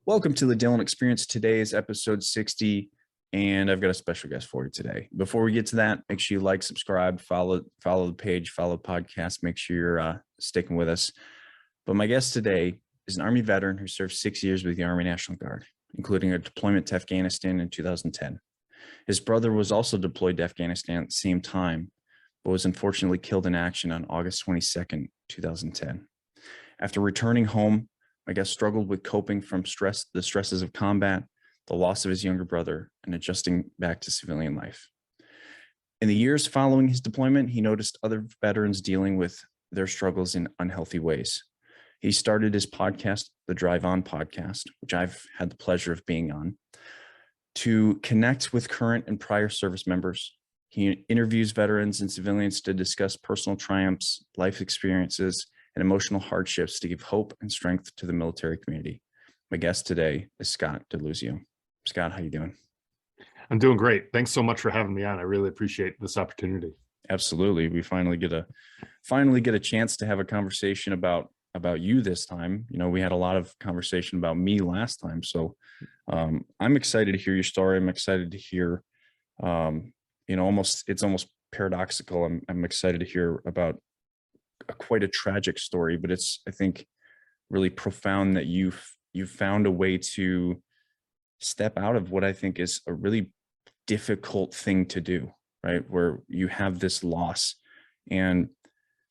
Welcome to the Dylan Experience. Today is episode 60, and I've got a special guest for you today. Before we get to that, make sure you like, subscribe, follow the page, follow the podcast. Make sure you're sticking with us. But my guest today is an Army veteran who served 6 years with the Army National Guard, including a deployment to Afghanistan in 2010. His brother was also deployed to Afghanistan at the same time, but was unfortunately killed in action on August 22nd, 2010. After returning home, my guest struggled with coping from the stresses of combat, the loss of his younger brother, and adjusting back to civilian life. In the years following his deployment, he noticed other veterans dealing with their struggles in unhealthy ways. He started his podcast, the Drive On podcast, which I've had the pleasure of being on, to connect with current and prior service members. He interviews veterans and civilians to discuss personal triumphs, life experiences, and emotional hardships to give hope and strength to the military community. My guest today is Scott DeLuzio. Scott, how you doing? I'm doing great. Thanks so much for having me on. I really appreciate this opportunity. Absolutely. We finally get a chance to have a conversation about you this time. You know, we had a lot of conversation about me last time. So I'm excited to hear your story. I'm excited to hear, it's almost paradoxical. I'm excited to hear about quite a tragic story, but it's, I think, really profound that you've found a way to step out of what I think is a really difficult thing to do, right? Where you have this loss, and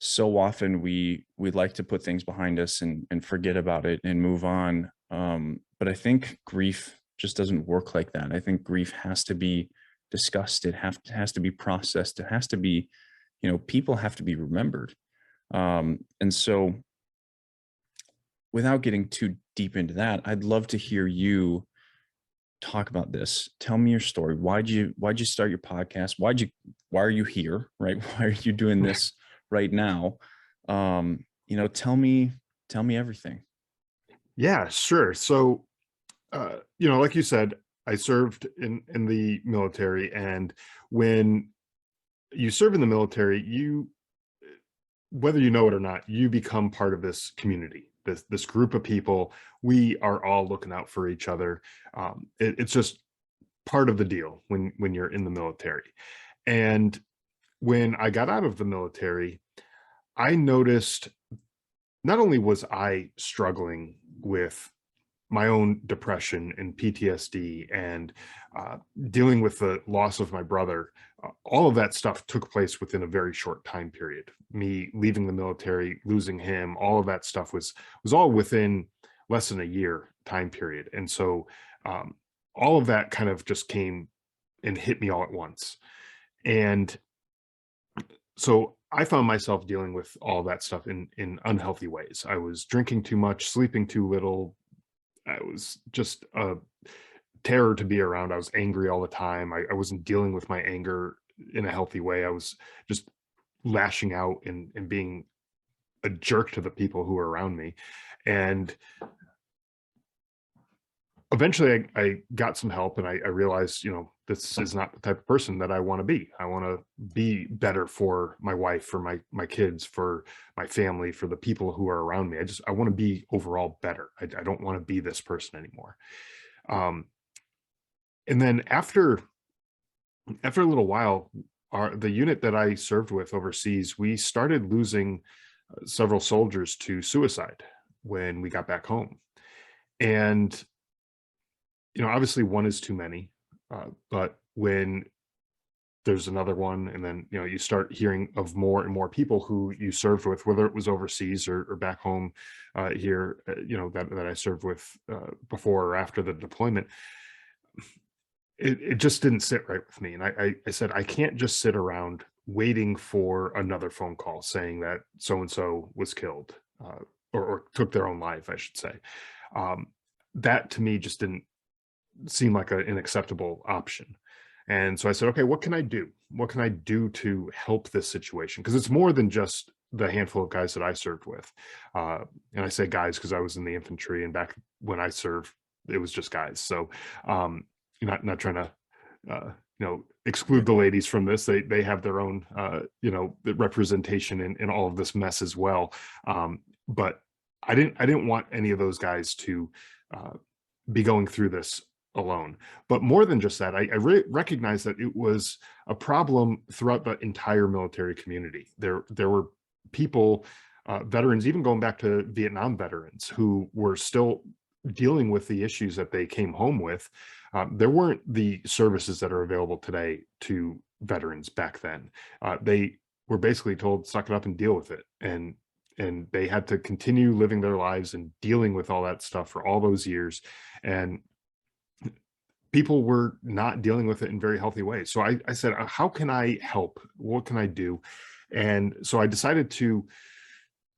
so often we like to put things behind us and forget about it and move on. But I think grief just doesn't work like that. I think grief has to be discussed. It has to be processed. It has to be, people have to be remembered. And so without getting too deep into that, I'd love to hear you talk about this. Tell me your story. Why'd you start your podcast? Why are you here? Right? Why are you doing this right now? Tell me everything. Yeah, sure. So, like you said, I served in the military, and when you serve in the military, whether you know it or not, you become part of this community, this group of people. We are all looking out for each other. It's just part of the deal when you're in the military. And when I got out of the military, I noticed not only was I struggling with my own depression and PTSD and dealing with the loss of my brother, all of that stuff took place within a very short time period. Me leaving the military, losing him, all of that stuff was all within less than a year time period. And so all of that kind of just came and hit me all at once. And so I found myself dealing with all that stuff in unhealthy ways. I was drinking too much, sleeping too little. I was just a terror to be around. I was angry all the time. I wasn't dealing with my anger in a healthy way. I was just lashing out and being a jerk to the people who were around me. And eventually I got some help, and I realized, this is not the type of person that I want to be. I want to be better for my wife, for my kids, for my family, for the people who are around me. I want to be overall better. I don't want to be this person anymore. And then after a little while, the unit that I served with overseas, we started losing several soldiers to suicide when we got back home. And obviously one is too many, but when there's another one, and then you start hearing of more and more people who you served with, whether it was overseas or back home here, that I served with before or after the deployment. It just didn't sit right with me, and I said, I can't just sit around waiting for another phone call saying that so and so was killed, or took their own life, I should say. That to me just didn't seem like an acceptable option. And so I said, okay, what can I do? What can I do to help this situation? Because it's more than just the handful of guys that I served with. And I say guys because I was in the infantry, and back when I served, it was just guys. So not trying to exclude the ladies from this. They have their own representation in all of this mess as well. But I didn't want any of those guys to be going through this alone. But more than just that, I recognize that it was a problem throughout the entire military community. There were people, veterans, even going back to Vietnam veterans, who were still dealing with the issues that they came home with. There weren't the services that are available today to veterans back then. They were basically told, suck it up and deal with it. And they had to continue living their lives and dealing with all that stuff for all those years. And people were not dealing with it in very healthy ways. So I said, how can I help? What can I do? And so I decided to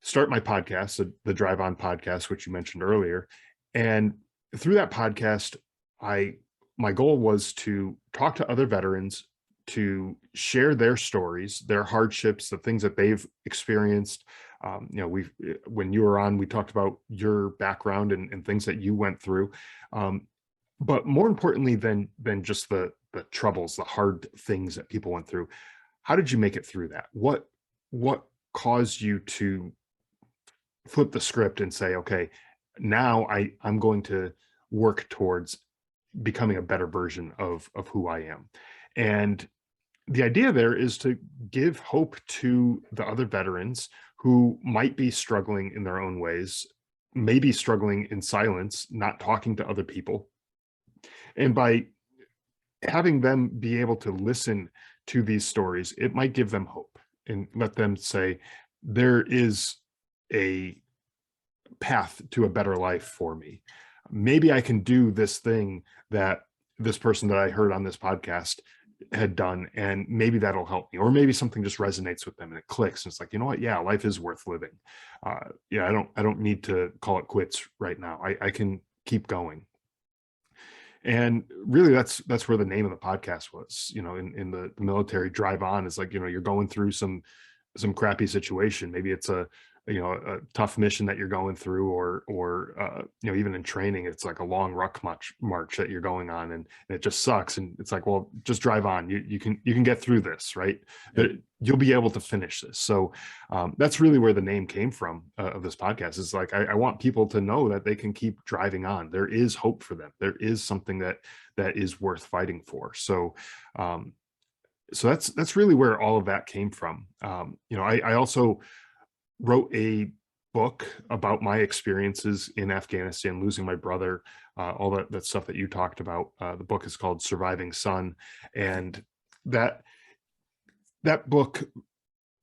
start my podcast, the Drive On podcast, which you mentioned earlier. And through that podcast, my goal was to talk to other veterans, to share their stories, their hardships, the things that they've experienced. When you were on, we talked about your background and things that you went through. But more importantly than just the troubles, the hard things that people went through, how did you make it through that? What caused you to flip the script and say, okay, now I'm going to work towards becoming a better version of who I am? And the idea there is to give hope to the other veterans who might be struggling in their own ways, maybe struggling in silence, not talking to other people. And by having them be able to listen to these stories, it might give them hope and let them say, there is a path to a better life for me. Maybe I can do this thing that this person that I heard on this podcast had done, and maybe that'll help me. Or maybe something just resonates with them and it clicks, and it's like, you know what, yeah, life is worth living. I don't need to call it quits right now. I can keep going. And really that's where the name of the podcast was. In the military, Drive On is like, you're going through some crappy situation. Maybe it's a tough mission that you're going through, or even in training, it's like a long ruck march that you're going on, and it just sucks. And it's like, well, just drive on. You can get through this, right? Yep. You'll be able to finish this. So that's really where the name came from of this podcast. Is like, I want people to know that they can keep driving on. There is hope for them. There is something that is worth fighting for. So that's really where all of that came from. I also wrote a book about my experiences in Afghanistan, losing my brother, all that stuff that you talked about. The book is called Surviving Son. And that book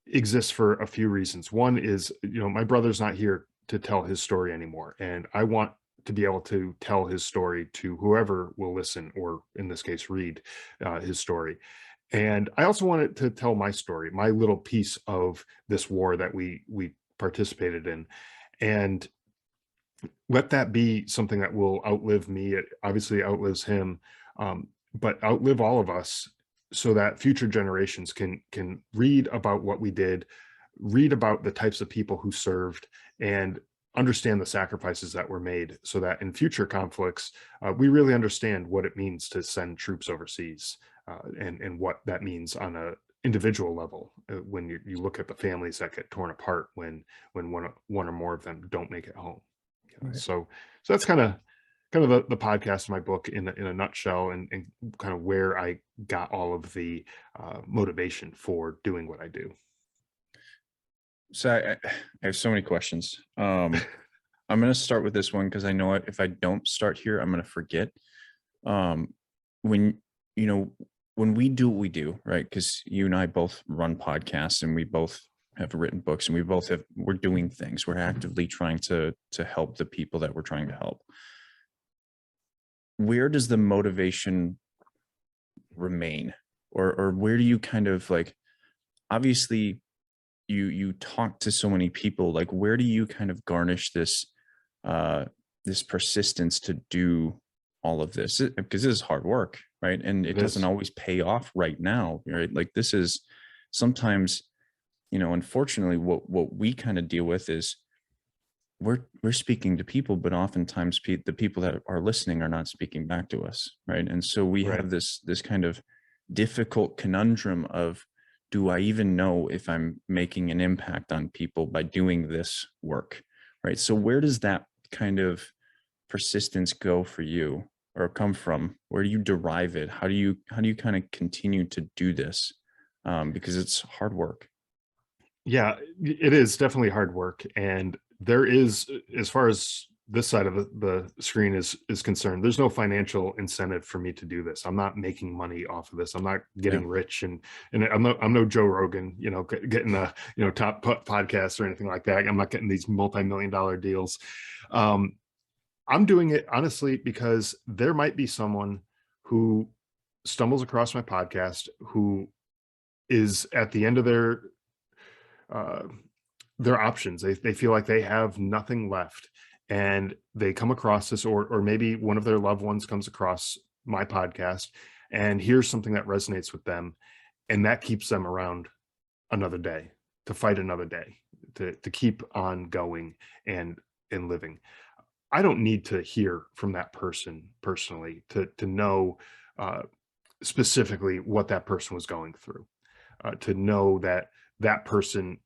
exists for a few reasons. One is, my brother's not here to tell his story anymore. And I want to be able to tell his story to whoever will listen, or in this case, read his story. And I also wanted to tell my story, my little piece of this war that we participated in, and let that be something that will outlive me. It obviously outlives him, but outlive all of us, so that future generations can read about what we did, read about the types of people who served, and understand the sacrifices that were made, so that in future conflicts, we really understand what it means to send troops overseas. And what that means on a individual level, when you look at the families that get torn apart when one or more of them don't make it home. Right. So that's kind of the podcast, my book in a nutshell, and kind of where I got all of the motivation for doing what I do. So I have so many questions. I'm going to start with this one because I know if I don't start here, I'm going to forget. When we do what we do, right? Because you and I both run podcasts, and we both have written books, and we're doing things. We're actively trying to help the people that we're trying to help. Where does the motivation remain? Or where do you kind of like, obviously you talk to so many people, like where do you kind of garnish this persistence to do all of this? Because this is hard work, right? And it doesn't always pay off right now, right? Like this is sometimes, unfortunately, what we kind of deal with is we're speaking to people, but oftentimes the people that are listening are not speaking back to us, right? And so we have this kind of difficult conundrum of, do I even know if I'm making an impact on people by doing this work, right? So where does that kind of persistence go for you, or come from? Where do you derive it? How do you kind of continue to do this? Because it's hard work. Yeah, it is definitely hard work, and there is, as far as this side of the screen is concerned, there's no financial incentive for me to do this. I'm not making money off of this. I'm not Yeah. getting rich, and I'm no Joe Rogan, getting a top podcast or anything like that. I'm not getting these multi-million-dollar deals. Um, I'm doing it honestly because there might be someone who stumbles across my podcast who is at the end of uh, their options. They feel like they have nothing left, and they come across this, or maybe one of their loved ones comes across my podcast and hears something that resonates with them, and that keeps them around another day, to fight another day, to keep on going and living. I don't need to hear from that person personally to know uh, specifically what that person was going through, to know that that person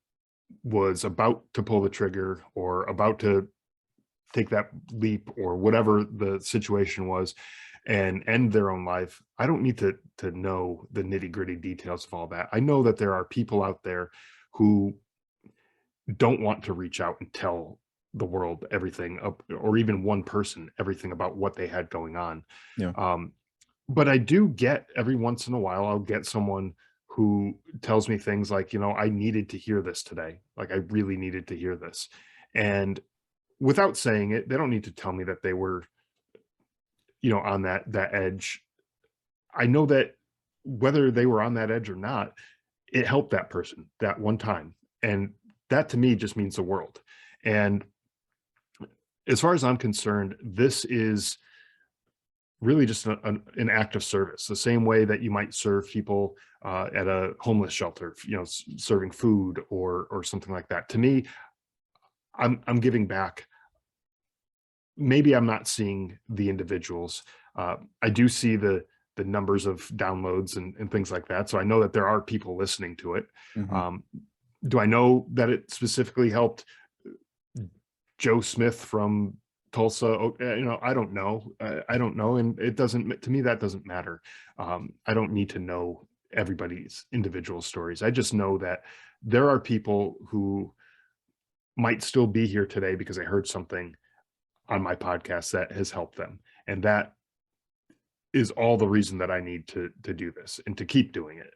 was about to pull the trigger or about to take that leap or whatever the situation was and end their own life. I don't need to know the nitty-gritty details of all that. I know that there are people out there who don't want to reach out and tell the world everything, or even one person everything about what they had going on. Yeah. But I do get, every once in a while, I'll get someone who tells me things like, I needed to hear this today. Like, I really needed to hear this. And without saying it, they don't need to tell me that they were, on that edge. I know that whether they were on that edge or not, it helped that person that one time. And that to me just means the world. And as far as I'm concerned, this is really just an act of service, the same way that you might serve people at a homeless shelter, serving food or something like that. To me, I'm giving back. Maybe I'm not seeing the individuals. I do see the numbers of downloads and things like that, so I know that there are people listening to it. Mhm. Do I know that it specifically helped Joe Smith from Tulsa? I don't know. I don't know, and it doesn't. To me, that doesn't matter. I don't need to know everybody's individual stories. I just know that there are people who might still be here today because they heard something on my podcast that has helped them, and that is all the reason that I need to do this and to keep doing it.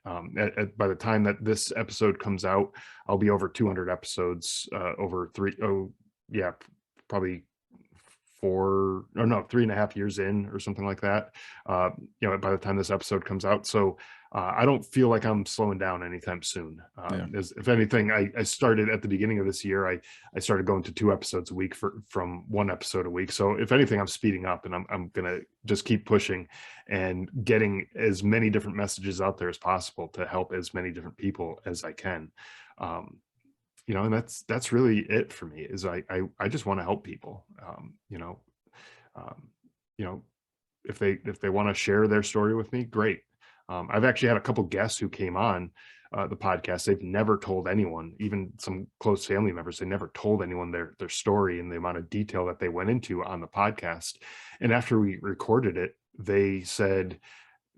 By the time that this episode comes out, I'll be over 200 episodes, over probably 3.5 years in or something like that. By the time this episode comes out, so I don't feel like I'm slowing down anytime soon. Yeah. If anything, I started at the beginning of this year. I started going to 2 episodes a week from 1 episode a week. So if anything, I'm speeding up, and I'm gonna just keep pushing and getting as many different messages out there as possible to help as many different people as I can. And that's really it for me. Is I just want to help people. Um, you know, if they want to share their story with me, great. I've actually had a couple guests who came on the podcast. They've never told anyone, even some close family members. They never told anyone their story and the amount of detail that they went into on the podcast. And after we recorded it, they said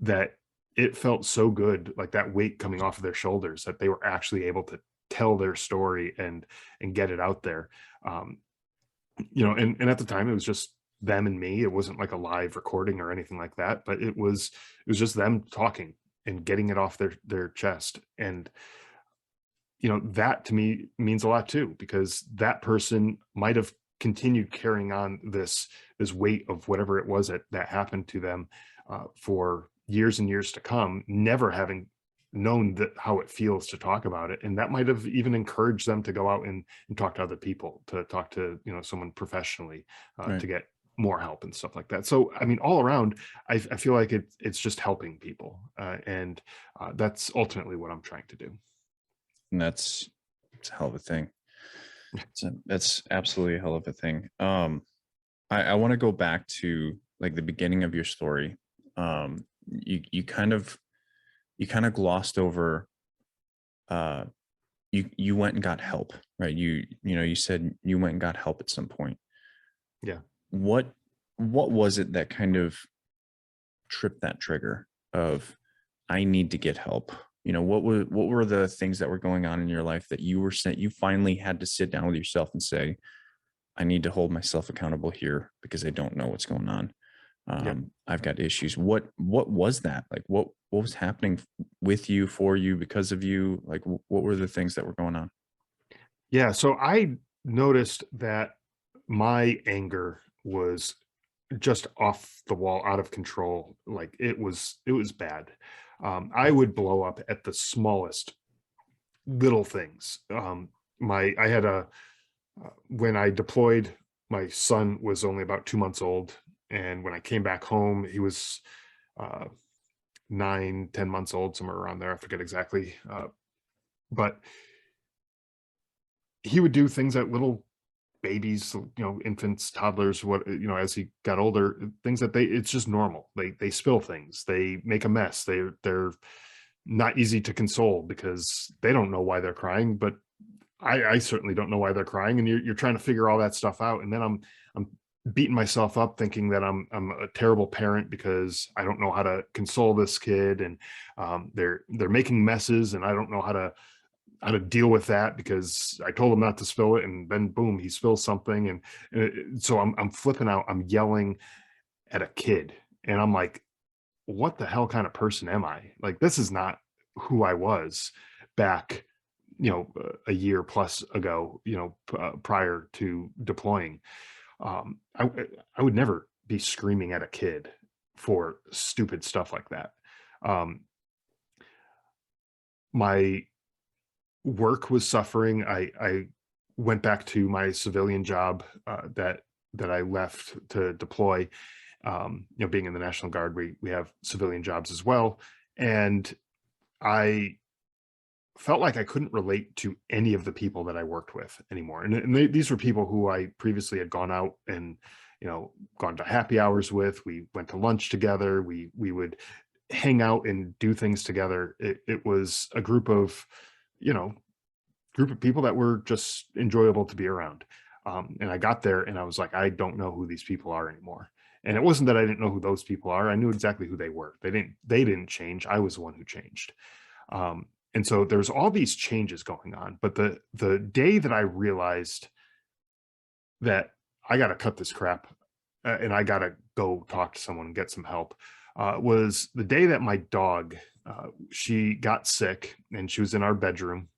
that it felt so good, like that weight coming off of their shoulders, that they were actually able to tell their story and get it out there. And at the time it was just them and me. It wasn't like a live recording or anything like that, but it was just them talking and getting it off their chest. And that to me means a lot too, because that person might have continued carrying on this weight of whatever it was that happened to them for years and years to come, never having known how it feels to talk about it. And that might have even encouraged them to go out and talk to other people, to talk to someone professionally, Right. to get more help and stuff like that. So I mean, all around, I feel like it's just helping people, and that's ultimately what I'm trying to do. And it's a hell of a thing. That's absolutely a hell of a thing. I want to go back to like the beginning of your story. You kind of glossed over, you went and got help, right? You said you went and got help at some point. Yeah. What what was it that kind of tripped that trigger of I need to get help? What were the things that were going on in your life that you finally had to sit down with yourself and say, I need to hold myself accountable here because I don't know what's going on. Yeah. I've got issues. What was that? Like what was happening with you, for you, because of you? Like what were the things that were going on? Yeah. So I noticed that my anger was just off the wall, out of control. Like it was bad. I would blow up at the smallest little things. My I had a When I deployed, my son was only about 2 months old, and when I came back home, he was uh, 9, 10 months old, somewhere around there. I forget exactly, but he would do things that little babies, infants, toddlers, as he got older, things that it's just normal. They spill things, they make a mess, they're not easy to console because they don't know why they're crying, but I certainly don't know why they're crying, and you're trying to figure all that stuff out, and then I'm beating myself up thinking that I'm a terrible parent because I don't know how to console this kid, and they're making messes, and I don't know how to deal with that because I told him not to spill it, and then boom, he spills something, so I'm flipping out, I'm yelling at a kid, and I'm like, what the hell kind of person am I? Like, this is not who I was back, a year plus ago, prior to deploying. I would never be screaming at a kid for stupid stuff like that. Um, my work was suffering. I went back to my civilian job, that I left to deploy. Being in the National Guard, we have civilian jobs as well, and I felt like I couldn't relate to any of the people that I worked with anymore. And these were people who I previously had gone out and, gone to happy hours with. We went to lunch together. We would hang out and do things together. It was a you know, group of people that were just enjoyable to be around. And I got there and I was like, I don't know who these people are anymore. And it wasn't that I didn't know who those people are. I knew exactly who they were. They didn't change. I was the one who changed. Um, and so there's all these changes going on. But the day that I realized that I got to cut this crap, and I got to go talk to someone and get some help, was the day that my dog, she got sick and she was in our bedroom.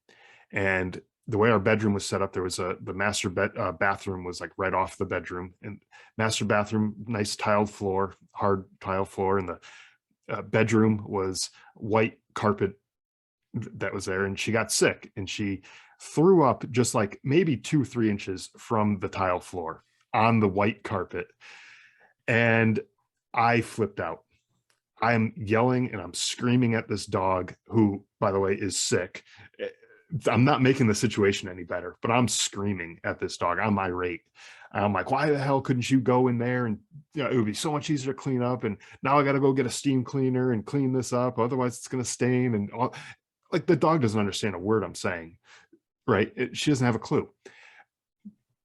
And the way our bedroom was set up, there was the master bathroom was like right off the bedroom, and master bathroom, nice tiled floor, hard tile floor, and the bedroom was white carpet that was there. And she got sick and she threw up just like maybe 2, 3 inches from the tile floor on the white carpet. And I flipped out. I'm yelling and I'm screaming at this dog, who, by the way, is sick. I'm not making the situation any better, but I'm screaming at this dog. I'm irate. I'm like, why the hell couldn't you go in there? And it would be so much easier to clean up. And now I got to go get a steam cleaner and clean this up. Otherwise, it's going to stain. And all. Like, the dog doesn't understand a word I'm saying, right? She doesn't have a clue.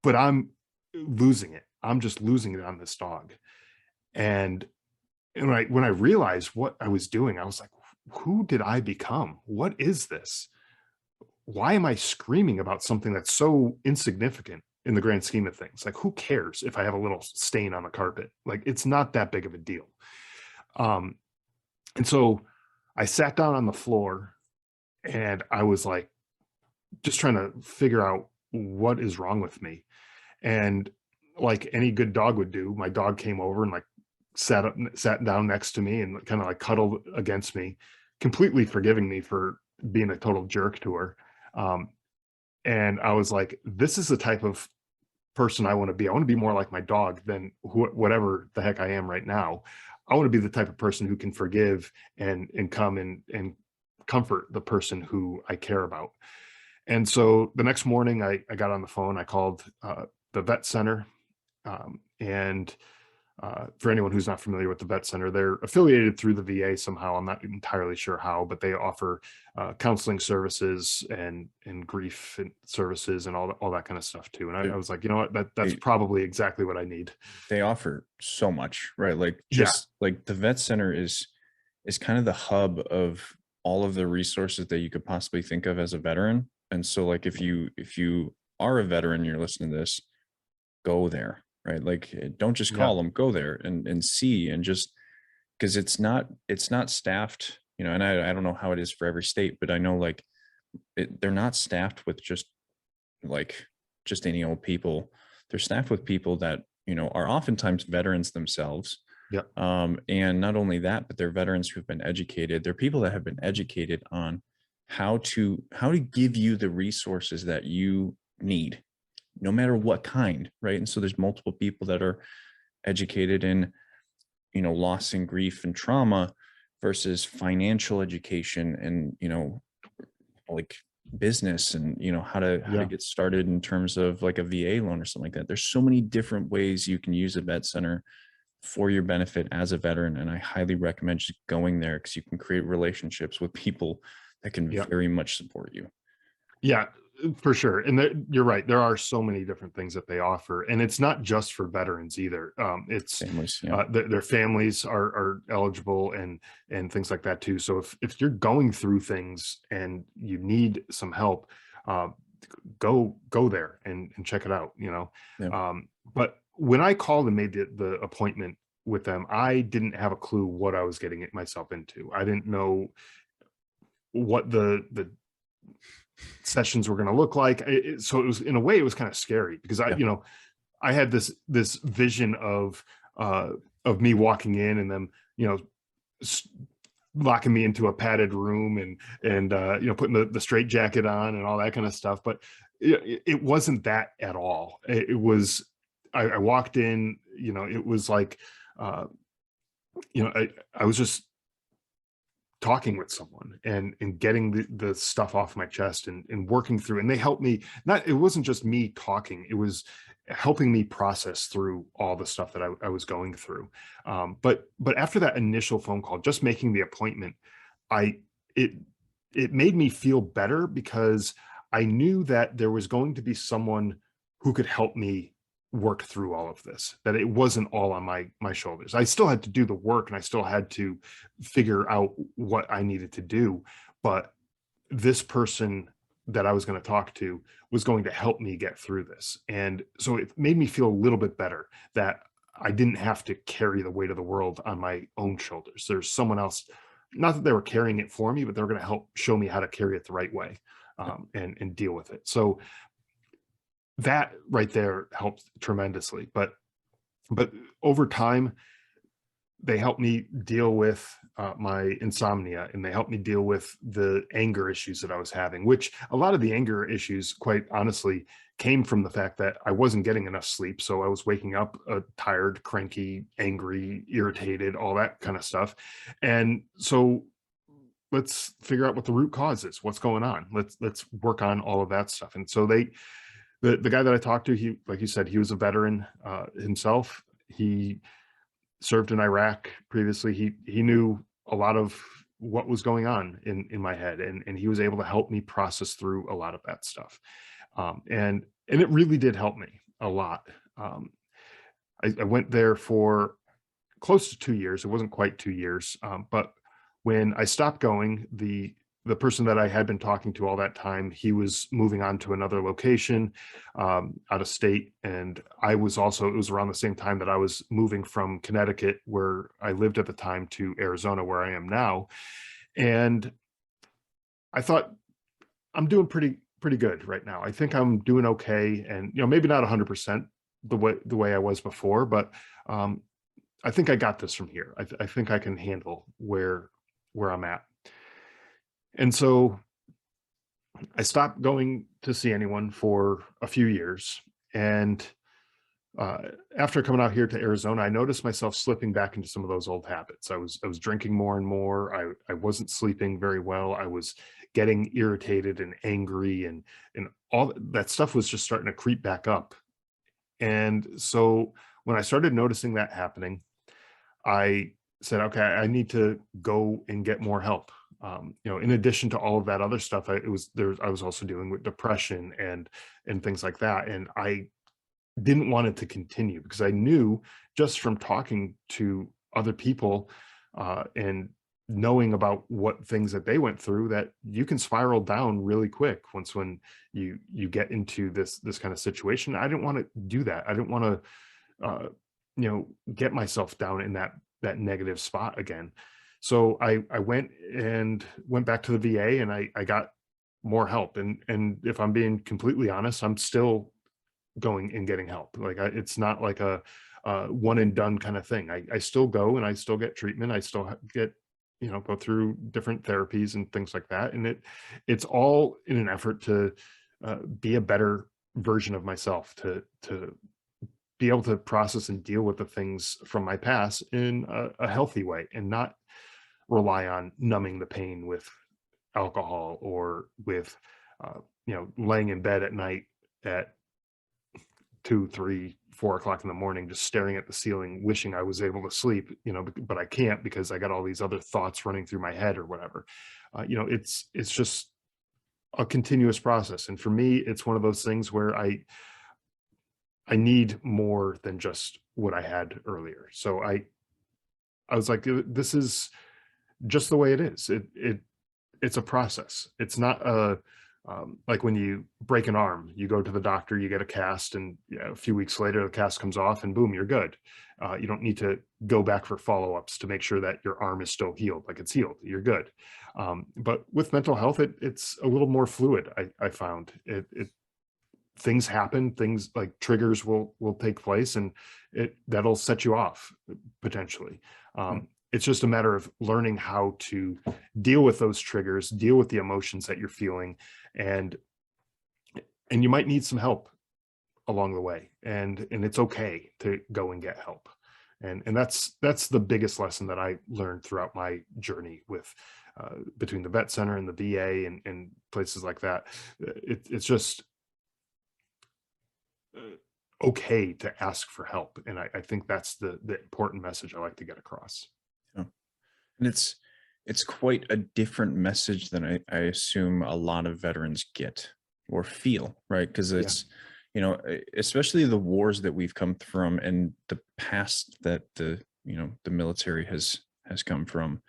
But I'm losing it. I'm just losing it on this dog. And when I realized what I was doing, I was like, who did I become? What is this? Why am I screaming about something that's so insignificant in the grand scheme of things? Like, who cares if I have a little stain on the carpet? Like, it's not that big of a deal. And so I sat down on the floor and I was like, just trying to figure out what is wrong with me. And like any good dog would do, my dog came over and like sat down next to me and kind of like cuddled against me, completely forgiving me for being a total jerk to her. Um, and I was like, this is the type of person I want to be. I want to be more like my dog than whatever the heck I am right now. I want to be the type of person who can forgive and come and comfort the person who I care about. And so the next morning I got on the phone, I called the vet center, and For anyone who's not familiar with the Vet Center, they're affiliated through the VA somehow. I'm not entirely sure how, but they offer counseling services and grief services and all that kind of stuff too. And I was like, you know what, that's They, probably exactly what I need. they offer so much, right? Like Yeah, just like the vet center is kind of the hub of all of the resources that you could possibly think of as a veteran. And so like if you are a veteran, you're listening to this, go there, right? Like don't just yeah, call them, go there and see, and just because it's not staffed, and I don't know how it is for every state, but I know like they're not staffed with like just any old people. They're staffed with people that are oftentimes veterans themselves. yeah, And not only that, but they're veterans who've been educated. They're people that have been educated on how to give you the resources that you need, no matter what kind, right? And so there's multiple people that are educated in loss and grief and trauma versus financial education and like business and how to yeah. get started in terms of like a VA loan or something like that. There's so many different ways you can use a vet center for your benefit as a veteran, and I highly recommend just going there because you can create relationships with people that can Yeah. very much support you. Yeah, for sure. And you're right. There are so many different things that they offer, and it's not just for veterans either. It's Families, yeah. their families are eligible and things like that too. So if you're going through things and you need some help, uh, go there and check it out. Yeah. But when I called and made the appointment with them, I didn't have a clue what I was getting myself into. I didn't know what the sessions were going to look like. So it was, in a way, it was kind of scary because Yeah. I had this vision of me walking in and them, locking me into a padded room and putting the straight jacket on and all that kind of stuff. But it wasn't that at all. It was, I walked in, it was like, I was just talking with someone and getting the stuff off my chest and working through, and they helped me. Not, it wasn't just me talking, it was helping me process through all the stuff that I was going through. But after that initial phone call, just making the appointment, I it it made me feel better because I knew that there was going to be someone who could help me work through all of this, that it wasn't all on my shoulders. I still had to do the work and I still had to figure out what I needed to do, but this person that I was going to talk to was going to help me get through this. And so it made me feel a little bit better that I didn't have to carry the weight of the world on my own shoulders. There's someone else, not that they were carrying it for me, but they were going to help show me how to carry it the right way, and deal with it. So that right there helped tremendously. But over time, they helped me deal with my insomnia, and they helped me deal with the anger issues that I was having, which a lot of the anger issues, quite honestly, came from the fact that I wasn't getting enough sleep. So I was waking up tired, cranky, angry, irritated, all that kind of stuff. And so let's figure out what the root cause is. What's going on? Let's work on all of that stuff. And so the guy that I talked to, he, like you said, he was a veteran himself. He served in Iraq previously. He knew a lot of what was going on in my head, and he was able to help me process through a lot of that stuff. And it really did help me a lot. I went there for close to 2 years. It wasn't quite 2 years, but when I stopped going, the person that I had been talking to all that time, he was moving on to another location, out of state. And I was also, it was around the same time that I was moving from Connecticut, where I lived at the time, to Arizona, where I am now. And I thought, I'm doing pretty good right now. I think I'm doing okay. And, maybe not 100% the way I was before, but I think I got this from here. I think I can handle where I'm at. And so I stopped going to see anyone for a few years. And after coming out here to Arizona, I noticed myself slipping back into some of those old habits. I was drinking more and more. I wasn't sleeping very well. I was getting irritated and angry, and all that stuff was just starting to creep back up. And so when I started noticing that happening, I said, okay, I need to go and get more help. In addition to all of that other stuff, I was also dealing with depression and things like that. And I didn't want it to continue because I knew just from talking to other people and knowing about what things that they went through that you can spiral down really quick when you get into this kind of situation. I didn't want to do that. I didn't want to get myself down in that negative spot again. So I went back to the VA and I got more help. And if I'm being completely honest, I'm still going and getting help. Like it's not like a one and done kind of thing. I still go and I still get treatment. I still get, go through different therapies and things like that. And it's all in an effort to be a better version of myself, to be able to process and deal with the things from my past in a healthy way and not rely on numbing the pain with alcohol or with, laying in bed at night at 2, 3, 4 o'clock in the morning, just staring at the ceiling, wishing I was able to sleep, but I can't because I got all these other thoughts running through my head or whatever. It's just a continuous process. And for me, it's one of those things where I need more than just what I had earlier. So I was like, this is just the way it is. It's a process. It's not like when you break an arm, you go to the doctor, you get a cast, and a few weeks later, the cast comes off, and boom, you're good. You don't need to go back for follow-ups to make sure that your arm is still healed, like it's healed. You're good. But with mental health, it's a little more fluid. I found things happen, things like triggers will take place, and that'll set you off potentially. It's just a matter of learning how to deal with those triggers, deal with the emotions that you're feeling, and you might need some help along the way, and it's okay to go and get help. And that's the biggest lesson that I learned throughout my journey with between the vet center and the VA and places like that. It's just okay to ask for help, and I think that's the important message I like to get across. Yeah. And it's quite a different message than I assume a lot of veterans get or feel, right? Because it's, especially the wars that we've come from and the past that the military has come from.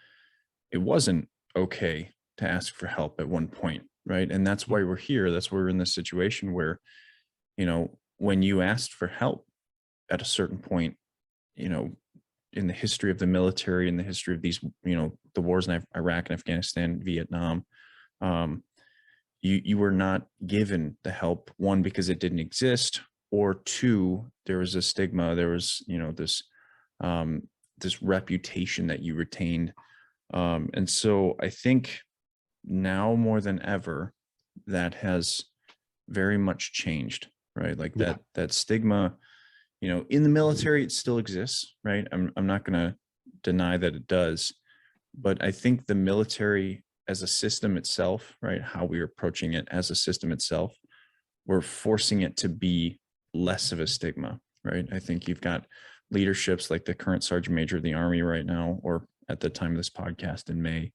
It wasn't okay to ask for help at one point, right? And that's why we're here. That's why we're in this situation where, when you asked for help at a certain point, in the history of the military, in the history of these, the wars in Iraq and Afghanistan, Vietnam, you were not given the help, one, because it didn't exist, or two, there was a stigma, there was, this reputation that you retained. And so I think now more than ever, that has very much changed, right? Like that stigma, in the military, it still exists, right? I'm not going to deny that it does, but I think the military as a system itself, right, how we're approaching it as a system itself, we're forcing it to be less of a stigma, right? I think you've got leaderships like the current Sergeant Major of the Army right now, or at the time of this podcast in May,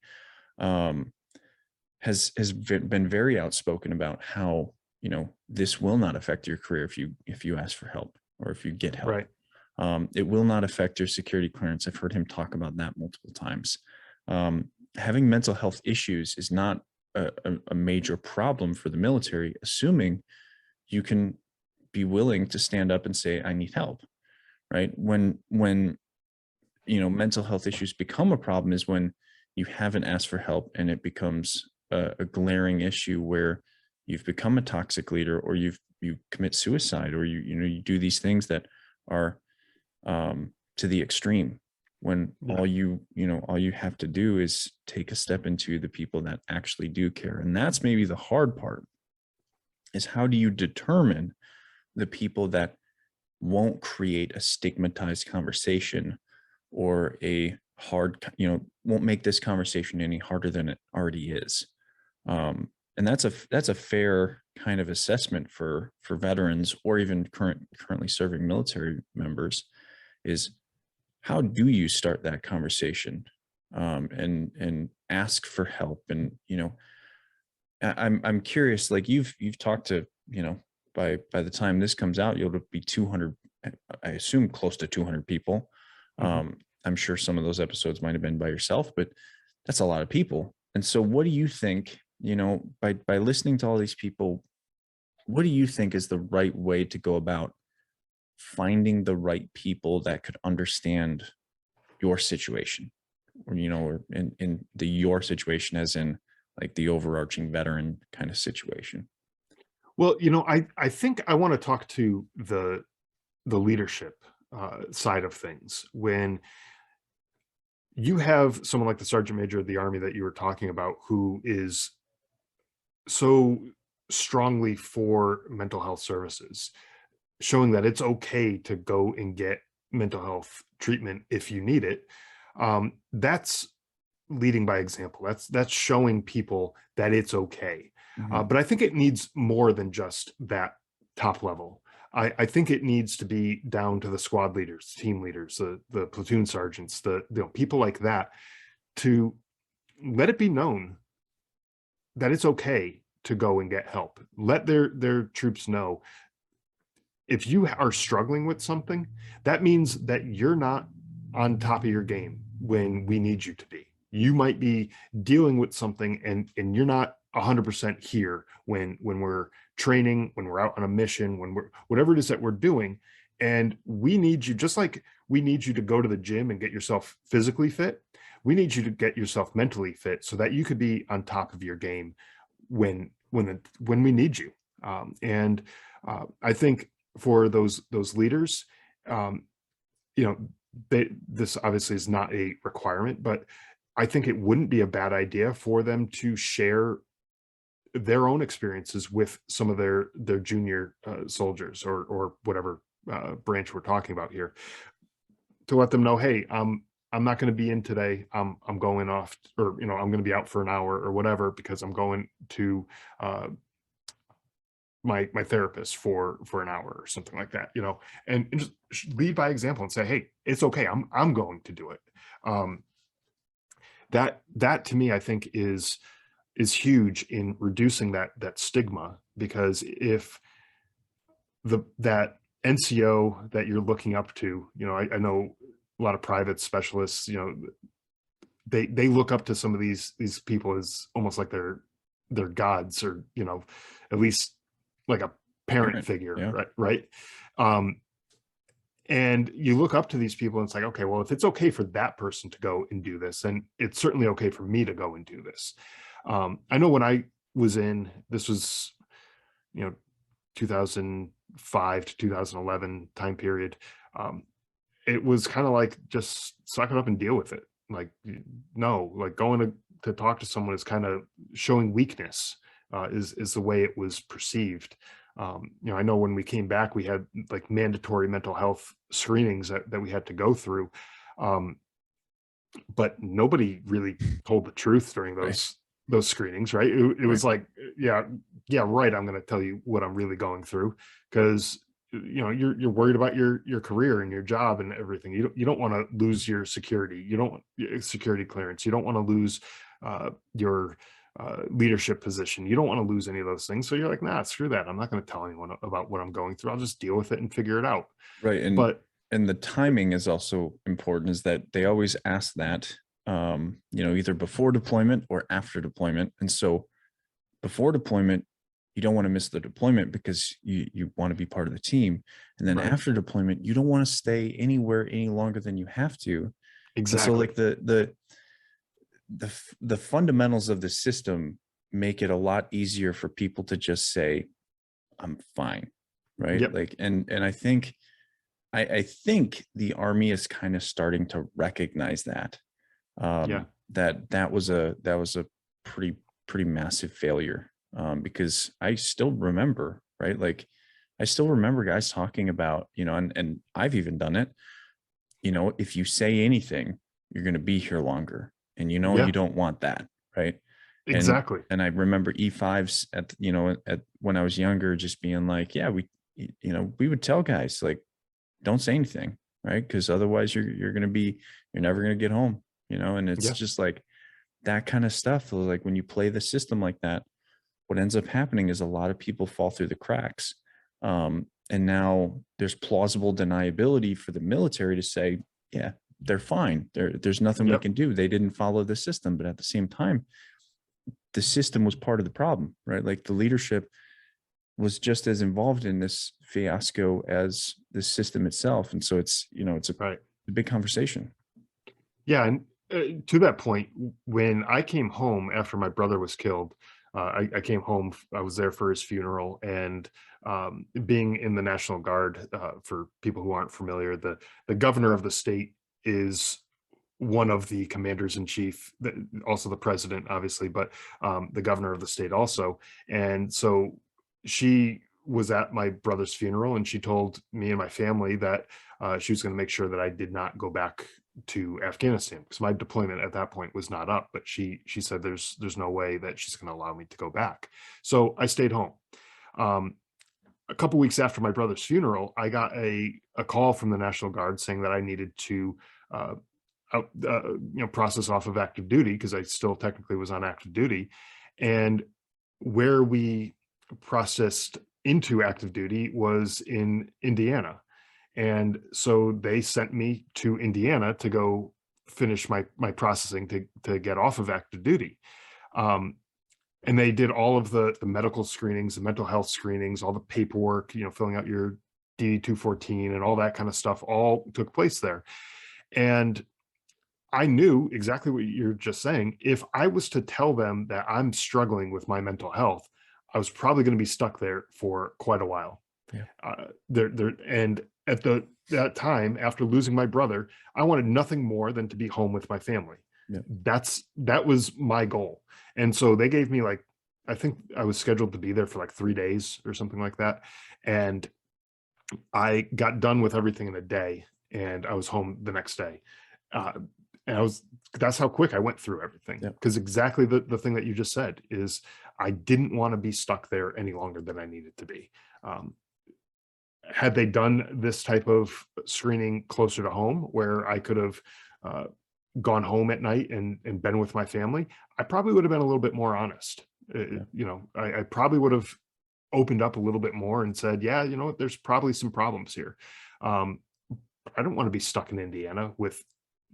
has been very outspoken about how, this will not affect your career if you ask for help or if you get help. Right. It will not affect your security clearance. I've heard him talk about that multiple times. Having mental health issues is not a major problem for the military, assuming you can be willing to stand up and say, I need help, right? When mental health issues become a problem is when you haven't asked for help and it becomes a glaring issue where you've become a toxic leader, or you commit suicide, or you do these things that are to the extreme, when all you have to do is take a step into the people that actually do care. And that's maybe the hard part, is how do you determine the people that won't create a stigmatized conversation, or a hard, won't make this conversation any harder than it already is. And that's a fair kind of assessment for veterans or even currently serving military members, is how do you start that conversation, and ask for help. And I'm curious, like you've talked to, by the time this comes out, you'll be 200, I assume close to 200 people. Mhm. I'm sure some of those episodes might have been by yourself, but that's a lot of people. And so what do you think, by listening to all these people, what do you think is the right way to go about finding the right people that could understand your situation, or in your situation, as in like the overarching veteran kind of situation? Well, I think I want to talk to the leadership side of things. When you have someone like the sergeant major of the army that you were talking about, who is so strongly for mental health services, showing that it's okay to go and get mental health treatment if you need it. That's leading by example. That's showing people that it's okay. Mhm. But I think it needs more than just that top level. I think it needs to be down to the squad leaders, team leaders, the platoon sergeants, the people like that, to let it be known that it's okay to go and get help. Let their troops know, if you are struggling with something, that means that you're not on top of your game when we need you to be. You might be dealing with something, and you're not 100% here when we're training, when we're out on a mission, when we're whatever it is that we're doing. And we need you, just like we need you to go to the gym and get yourself physically fit. We need you to get yourself mentally fit so that you could be on top of your game when we need you. And I think for those leaders, um, you know, this obviously is not a requirement, but I think it wouldn't be a bad idea for them to share their own experiences with some of their junior soldiers, or whatever branch we're talking about here, to let them know, hey, I'm not going to be in today. I'm going off, or I'm going to be out for an hour or whatever, because I'm going to my therapist for an hour or something like that, and just lead by example and say, hey, it's okay, I'm going to do it. um that to me, I think, is huge in reducing that stigma, because if that NCO that you're looking up to, I know a lot of private specialists, they look up to some of these people as almost like they're gods, or at least like a parent Parent. figure, Yeah. right? um and you look up to these people, and it's like, okay, well, if it's okay for that person to go and do this, then it's certainly okay for me to go and do this. I know when I was in, this was, you know 2005 to 2011 time period. um it was kind of like, just suck it up and deal with it. Like, no, like, going to talk to someone is kind of showing weakness, is the way it was perceived. I know when we came back, we had like mandatory mental health screenings that we had to go through. Um, but nobody really told the truth during Right. those screenings, right? It Right. was like, yeah, yeah, right, I'm going to tell you what I'm really going through, because you're worried about your career and your job and everything. You don't want to lose your security. You don't security clearance. You don't want to lose your leadership position. You don't want to lose any of those things. So you're like, nah, screw that. I'm not going to tell anyone about what I'm going through. I'll just deal with it and figure it out. Right. But And the timing is also important, is that they always ask that, either before deployment or after deployment. And so before deployment, you don't want to miss the deployment because you want to be part of the team. And then right, after deployment, you don't want to stay anywhere any longer than you have to. And so exactly. like the fundamentals of the system make it a lot easier for people to just say, I'm fine. Right. Yep. Like, and I think the army is kind of starting to recognize that, Yeah. that was a pretty massive failure, because I still remember, right? Like, I still remember guys talking about, and I've even done it. If you say anything, you're going to be here longer, and you Yeah. don't want that, right? and Exactly. and I remember E5s at at when I was younger, just being like, yeah, we would tell guys like, don't say anything, right? Because otherwise you're never gonna get home, and it's Yeah. just like that kind of stuff. Like when you play the system like that, what ends up happening is a lot of people fall through the cracks. And now there's plausible deniability for the military to say, yeah, they're fine. There's nothing we Yep. can do. They didn't follow the system. But at the same time, the system was part of the problem, right? Like the leadership was just as involved in this fiasco as the system itself. And so it's Right. a big conversation. Yeah, and to that point, when I came home after my brother was killed, I came home. I was there for his funeral, and being in the National Guard. For people who aren't familiar, the governor of the state is one of the commanders in chief, also the president, obviously, but the governor of the state also. And so she was at my brother's funeral, and she told me and my family that she was going to make sure that I did not go back to Afghanistan, because my deployment at that point was not up. But she said there's no way that she's going to allow me to go back. So I stayed home. Um, a couple weeks after my brother's funeral, I got a call from the National Guard saying that I needed to uh, process off of active duty, because I still technically was on active duty. And where we processed into active duty was in Indiana. And so they sent me to Indiana to go finish my processing to get off of active duty. Um, and they did all of the medical screenings, the mental health screenings, all the paperwork, filling out your DD-214 and all that kind of stuff, all took place there. And I knew exactly what you're just saying. If I was to tell them that I'm struggling with my mental health, I was probably going to be stuck there for quite a while. Yeah. And at that time, after losing my brother, I wanted nothing more than to be home with my family. Yeah. That was my goal. And so they gave me, like, I think I was scheduled to be there for like 3 days or something like that. And I got done with everything in a day, and I was home the next day. Uh, and that's how quick I went through everything. Yeah. Because exactly the thing that you just said is, I didn't want to be stuck there any longer than I needed to be. Had they done this type of screening closer to home, where I could have uh, gone home at night and been with my family, I probably would have been a little bit more honest. I probably would have opened up a little bit more and said, yeah, you know what, there's probably some problems here. I don't want to be stuck in Indiana with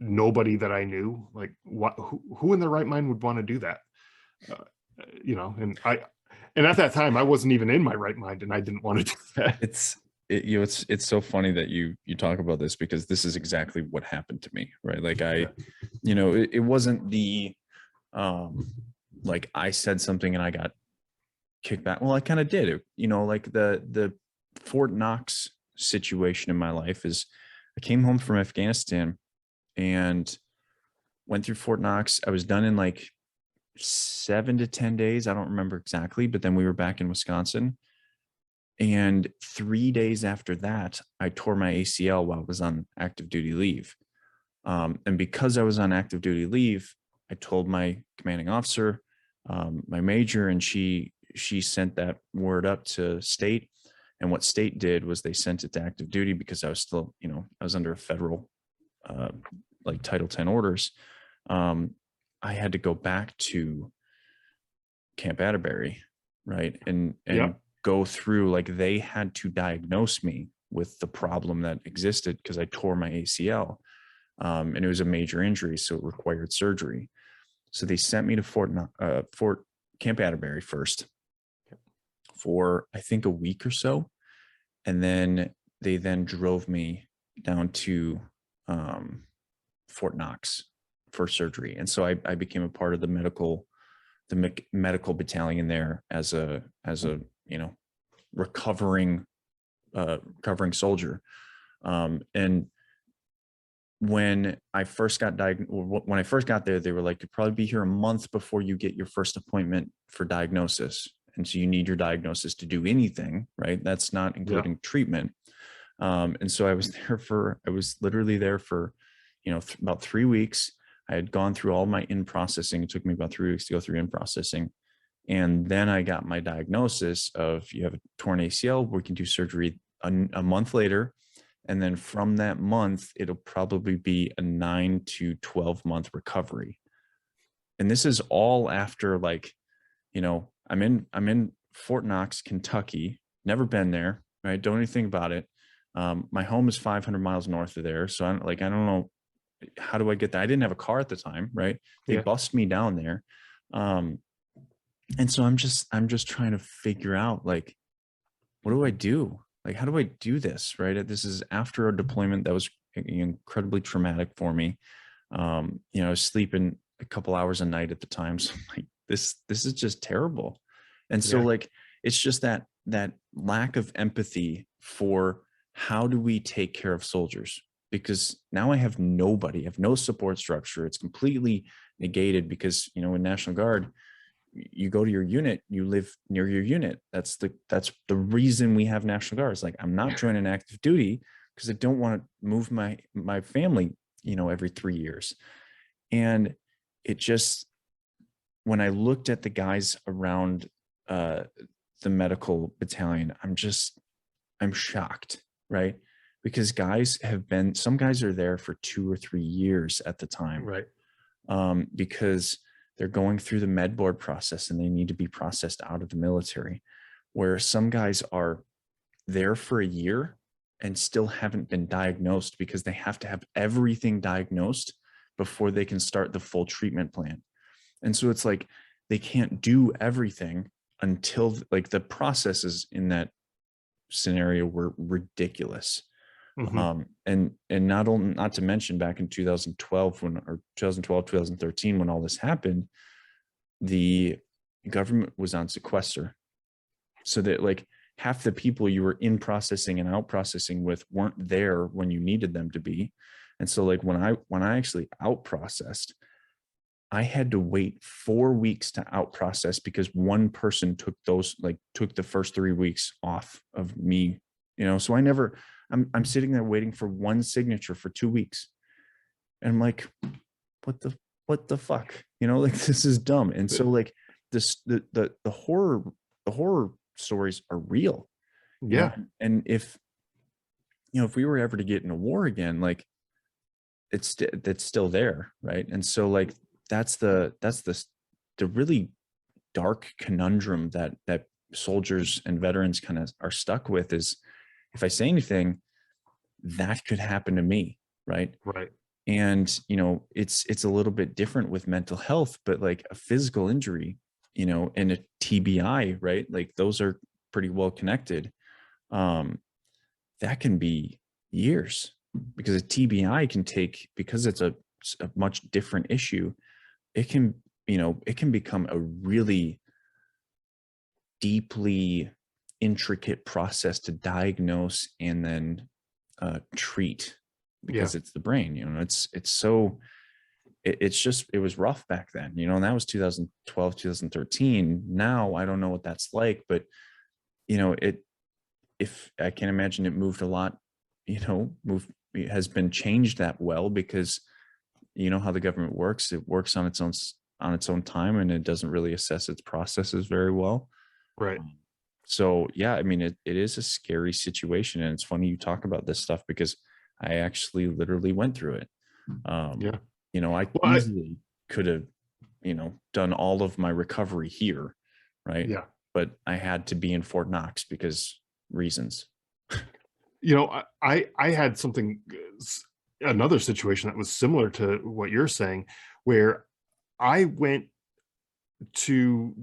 nobody that I knew. Like, who in their right mind would want to do that? And at that time I wasn't even in my right mind, and I didn't want to do that. It's so funny that you talk about this, because this is exactly what happened to me, right? Like it wasn't the like I said something and I got kicked back. Well, I kind of did it, like the Fort Knox situation in my life is, I came home from Afghanistan and went through Fort Knox. I was done in like 7 to 10 days. I don't remember exactly, but then we were back in Wisconsin. And 3 days after that, I tore my ACL while I was on active duty leave. And because I was on active duty leave, I told my commanding officer, my major, and she sent that word up to state. And what state did was they sent it to active duty, because I was still, I was under a federal, like Title 10 orders. I had to go back to Camp Atterbury, right? And Yep. go through, like, they had to diagnose me with the problem that existed because I tore my ACL. And it was a major injury, so it required surgery. So they sent me to Fort Camp Atterbury first for, I think, a week or so. And then they drove me down to Fort Knox for surgery. And so I became a part of the medical battalion there as a recovering soldier. And when I first got there, they were like, you'd probably be here a month before you get your first appointment for diagnosis. And so you need your diagnosis to do anything, right? That's not including treatment. And so I was literally there for, about 3 weeks. I had gone through all my in processing. It took me about 3 weeks to go through in processing. And then I got my diagnosis of you have a torn ACL. We can do surgery a month later. And then from that month, it'll probably be a 9 to 12 month recovery. And this is all after, like, I'm in Fort Knox, Kentucky, never been there, right? Don't even think about it. My home is 500 miles north of there. So I don't know, how do I get there? I didn't have a car at the time, right? They bussed me down there. And so I'm just trying to figure out, like, what do I do? Like, how do I do this? Right. This is after a deployment that was incredibly traumatic for me. I was sleeping a couple hours a night at the time. So I'm like, this is just terrible. And so like, it's just that lack of empathy for how do we take care of soldiers? Because now I have nobody, I have no support structure. It's completely negated because, in National Guard, you go to your unit, you live near your unit. That's the reason we have National Guard. It's like, I'm not joining active duty because I don't want to move my family, every 3 years. And it just, when I looked at the guys around the medical battalion, I'm shocked, right? Because some guys are there for 2 or 3 years at the time, right? Because they're going through the med board process and they need to be processed out of the military, where some guys are there for a year and still haven't been diagnosed because they have to have everything diagnosed before they can start the full treatment plan. And so it's like, they can't do everything until, like, the processes in that scenario were ridiculous. And not to mention back in 2012, 2013, when all this happened, the government was on sequester, so that, like, half the people you were in processing and out processing with weren't there when you needed them to be. And so, like, when I actually out processed, I had to wait 4 weeks to out process because one person took the first 3 weeks off of me, so I'm sitting there waiting for one signature for 2 weeks. And I'm like, what the fuck? Like, this is dumb. And so, like, the horror stories are real. And if we were ever to get in a war again, like, that's still there, right? And so, like, that's the really dark conundrum that soldiers and veterans kind of are stuck with, is if I say anything, that could happen to me, right? Right. And it's a little bit different with mental health, but like a physical injury, and a TBI, right? Like, those are pretty well connected. That can be years, because a TBI can take, because it's a much different issue, it can become a really deeply intricate process to diagnose and then treat, because it's the brain. It was rough back then, and that was 2012, 2013. Now I don't know what that's like, but if I can imagine, it moved a lot, it has been changed that well, because how the government works. It works on its own time, and it doesn't really assess its processes very well. Right. So yeah, I mean, it is a scary situation, and it's funny you talk about this stuff, because I actually literally went through it. I easily could have, done all of my recovery here, right? Yeah. But I had to be in Fort Knox because reasons. I had another situation that was similar to what you're saying, where I went to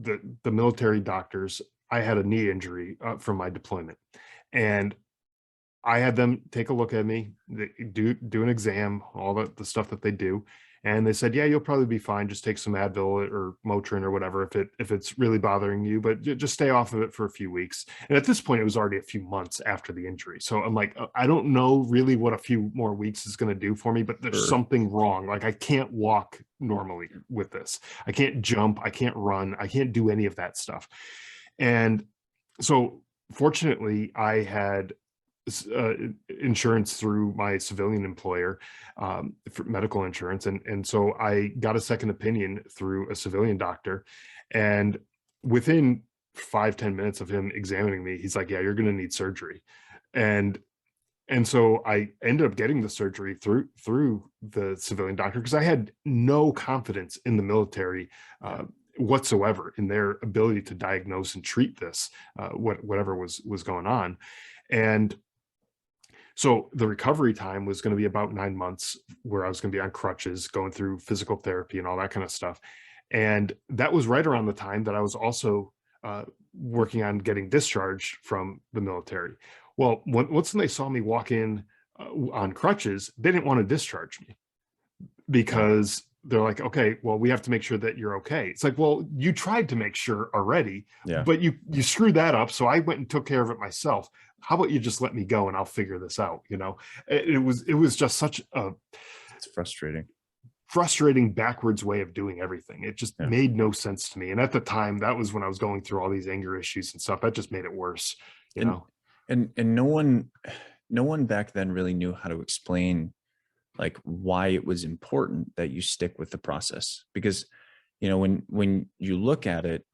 the military doctors. I had a knee injury from my deployment, and I had them take a look at me, do an exam, all the stuff that they do, and they said, "Yeah, you'll probably be fine. Just take some Advil or Motrin or whatever if it's really bothering you, but just stay off of it for a few weeks." And at this point, it was already a few months after the injury, so I'm like, I don't know really what a few more weeks is going to do for me, but there's something wrong. Like, I can't walk normally with this. I can't jump. I can't run. I can't do any of that stuff. And so, fortunately, I had insurance through my civilian employer, for medical insurance, and so I got a second opinion through a civilian doctor, and within 5-10 minutes of him examining me, he's like, "Yeah, you're going to need surgery," and so I ended up getting the surgery through the civilian doctor because I had no confidence in the military whatsoever in their ability to diagnose and treat this, whatever was going on, and so the recovery time was going to be about 9 months, where I was going to be on crutches, going through physical therapy and all that kind of stuff. And that was right around the time that I was also working on getting discharged from the military. Well, once they saw me walk in on crutches, they didn't want to discharge me Yeah. because they're like, okay, well, we have to make sure that you're okay. It's like, well, you tried to make sure already, Yeah. but you screwed that up. So I went and took care of it myself. How about you just let me go and I'll figure this out? It was just such a It's frustrating. frustrating backwards way of doing everything. It just Yeah. made no sense to me. And at the time, that was when I was going through all these anger issues and stuff. That just made it worse, you And know? and no one back then really knew how to explain like why it was important that you stick with the process, because when you look at it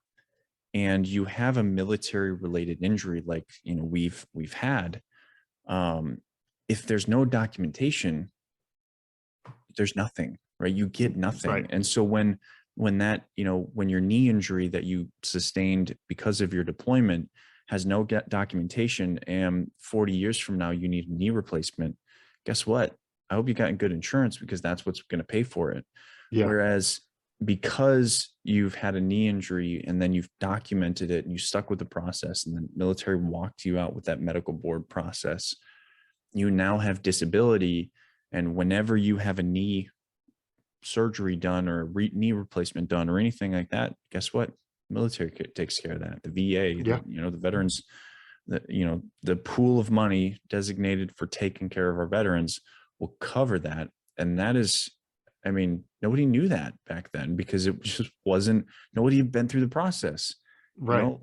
and you have a military related injury like we've had, um if there's no documentation, there's nothing, right? You get nothing. Right. And so when that when your knee injury that you sustained because of your deployment has no documentation, and 40 years from now you need a knee replacement, guess what? I hope you got good insurance, because that's what's going to pay for it. Yeah. Whereas because you've had a knee injury and then you've documented it and you stuck with the process and the military walked you out with that medical board process, you now have disability. And whenever you have a knee surgery done or knee replacement done or anything like that, guess what? Military takes care of that. The VA, Yeah. the veterans, the pool of money designated for taking care of our veterans will cover that. And that is, I mean, nobody knew that back then because it just wasn't, nobody had been through the process, Right.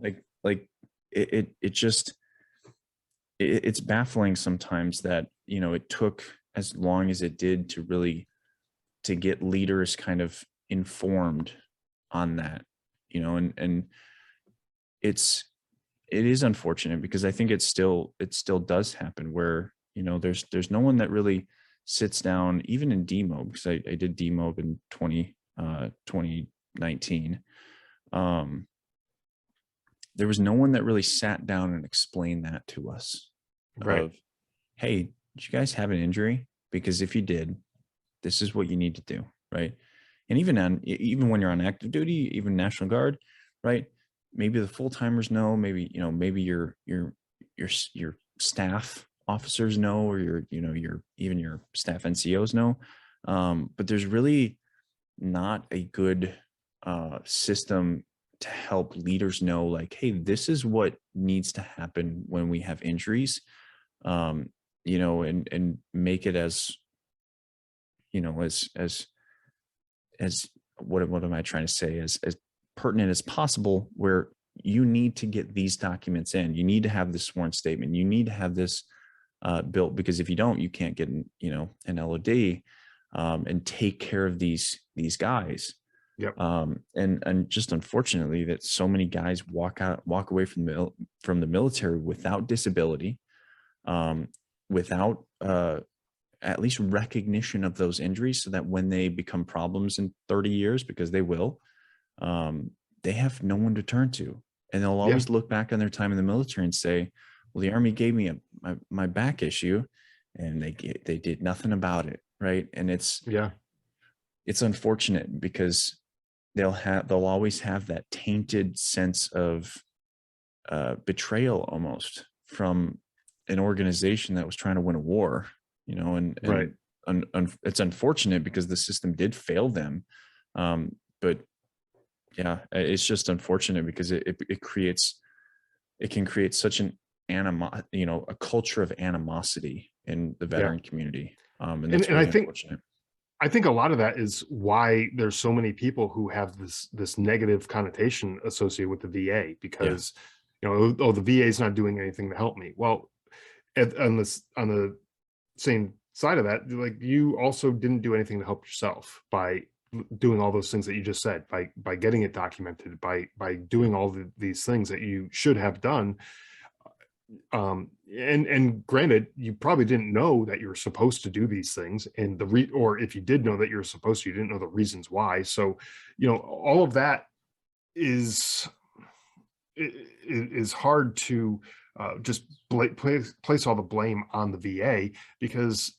like it just, it's baffling sometimes that, it took as long as it did to really to get leaders kind of informed on that, and it is unfortunate because I think it still does happen where, there's no one that really sits down, even in demo, because I did demo in 2019. There was no one that really sat down and explained that to us Right. of, hey, did you guys have an injury? Because if you did, this is what you need to do, right? And even when you're on active duty, even National Guard, right? Maybe the full timers know, maybe your staff officers know, or your staff NCOs know, but there's really not a good system to help leaders know, like, hey, this is what needs to happen when we have injuries, and make it as as what am I trying to say, as pertinent as possible, where you need to get these documents in, you need to have this sworn statement, you need to have this built, because if you don't, you can't get an LOD, and take care of these guys. Yep. And just unfortunately that so many guys walk away from the military without disability, without at least recognition of those injuries, so that when they become problems in 30 years, because they will, they have no one to turn to. And they'll Yeah. always look back on their time in the military and say, well, the Army gave me my back issue and they did nothing about it. Right. And it's Yeah. unfortunate because they'll always have that tainted sense of betrayal almost from an organization that was trying to win a war, Right. it's unfortunate because the system did fail them. But yeah, it's just unfortunate because it can create such an a culture of animosity in the Yeah. veteran community. And And that's and I really think unfortunate. I think a lot of that is why there's so many people who have this negative connotation associated with the VA Yeah. because, oh, the VA is not doing anything to help me. Well, on the same side of that, like, you also didn't do anything to help yourself by doing all those things that you just said, by getting it documented, by doing all these things that you should have done. And granted, you probably didn't know that you were supposed to do these things, and or if you did know that you were supposed to, you didn't know the reasons why. So, all of that is is hard to just place all the blame on the VA, because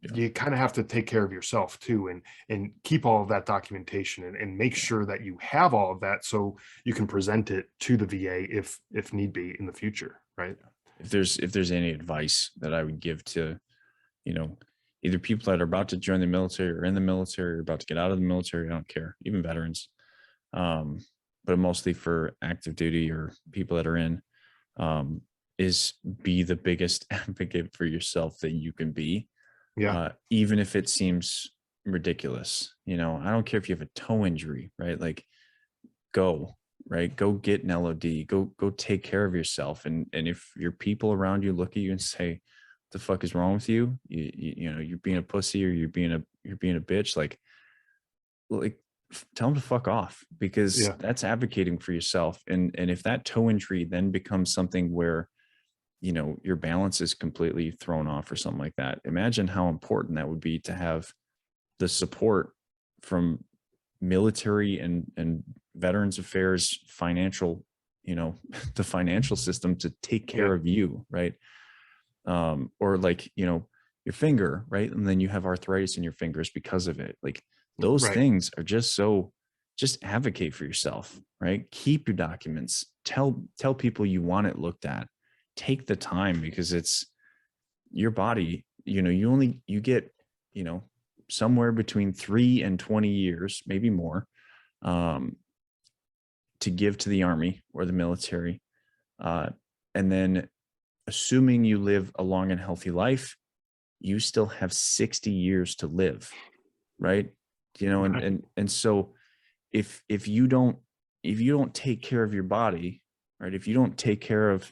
Yeah. you kind of have to take care of yourself too, and keep all of that documentation, and make sure that you have all of that so you can present it to the VA if need be in the future, right? If there's any advice that I would give to, you know, either people that are about to join the military or in the military or about to get out of the military, I don't care, even veterans, um, but mostly for active duty or people that are in, um, is be the biggest advocate for yourself that you can be, Yeah. even if it seems ridiculous. I don't care if you have a toe injury, right? Like, go, right? Go get an LOD. Go take care of yourself. And if your people around you look at you and say, "The fuck is wrong with you? You're being a pussy, or you're being a bitch." Like, tell them to fuck off, because Yeah. that's advocating for yourself. And if that toe injury then becomes something where your balance is completely thrown off or something like that, imagine how important that would be to have the support from military and veterans affairs, financial, the financial system to take Yeah. care of you, right? Or like, your finger, right? And then you have arthritis in your fingers because of it. Like, those Right. things are just advocate for yourself, right? Keep your documents. Tell people you want it looked at. Take the time, because it's your body. You get, you know, somewhere between 3 and 20 years, maybe more, um, to give to the army or the military. Uh, and then, assuming you live a long and healthy life, you still have 60 years to live, right? And Right. and so, if you don't take care of your body, right? If you don't take care of,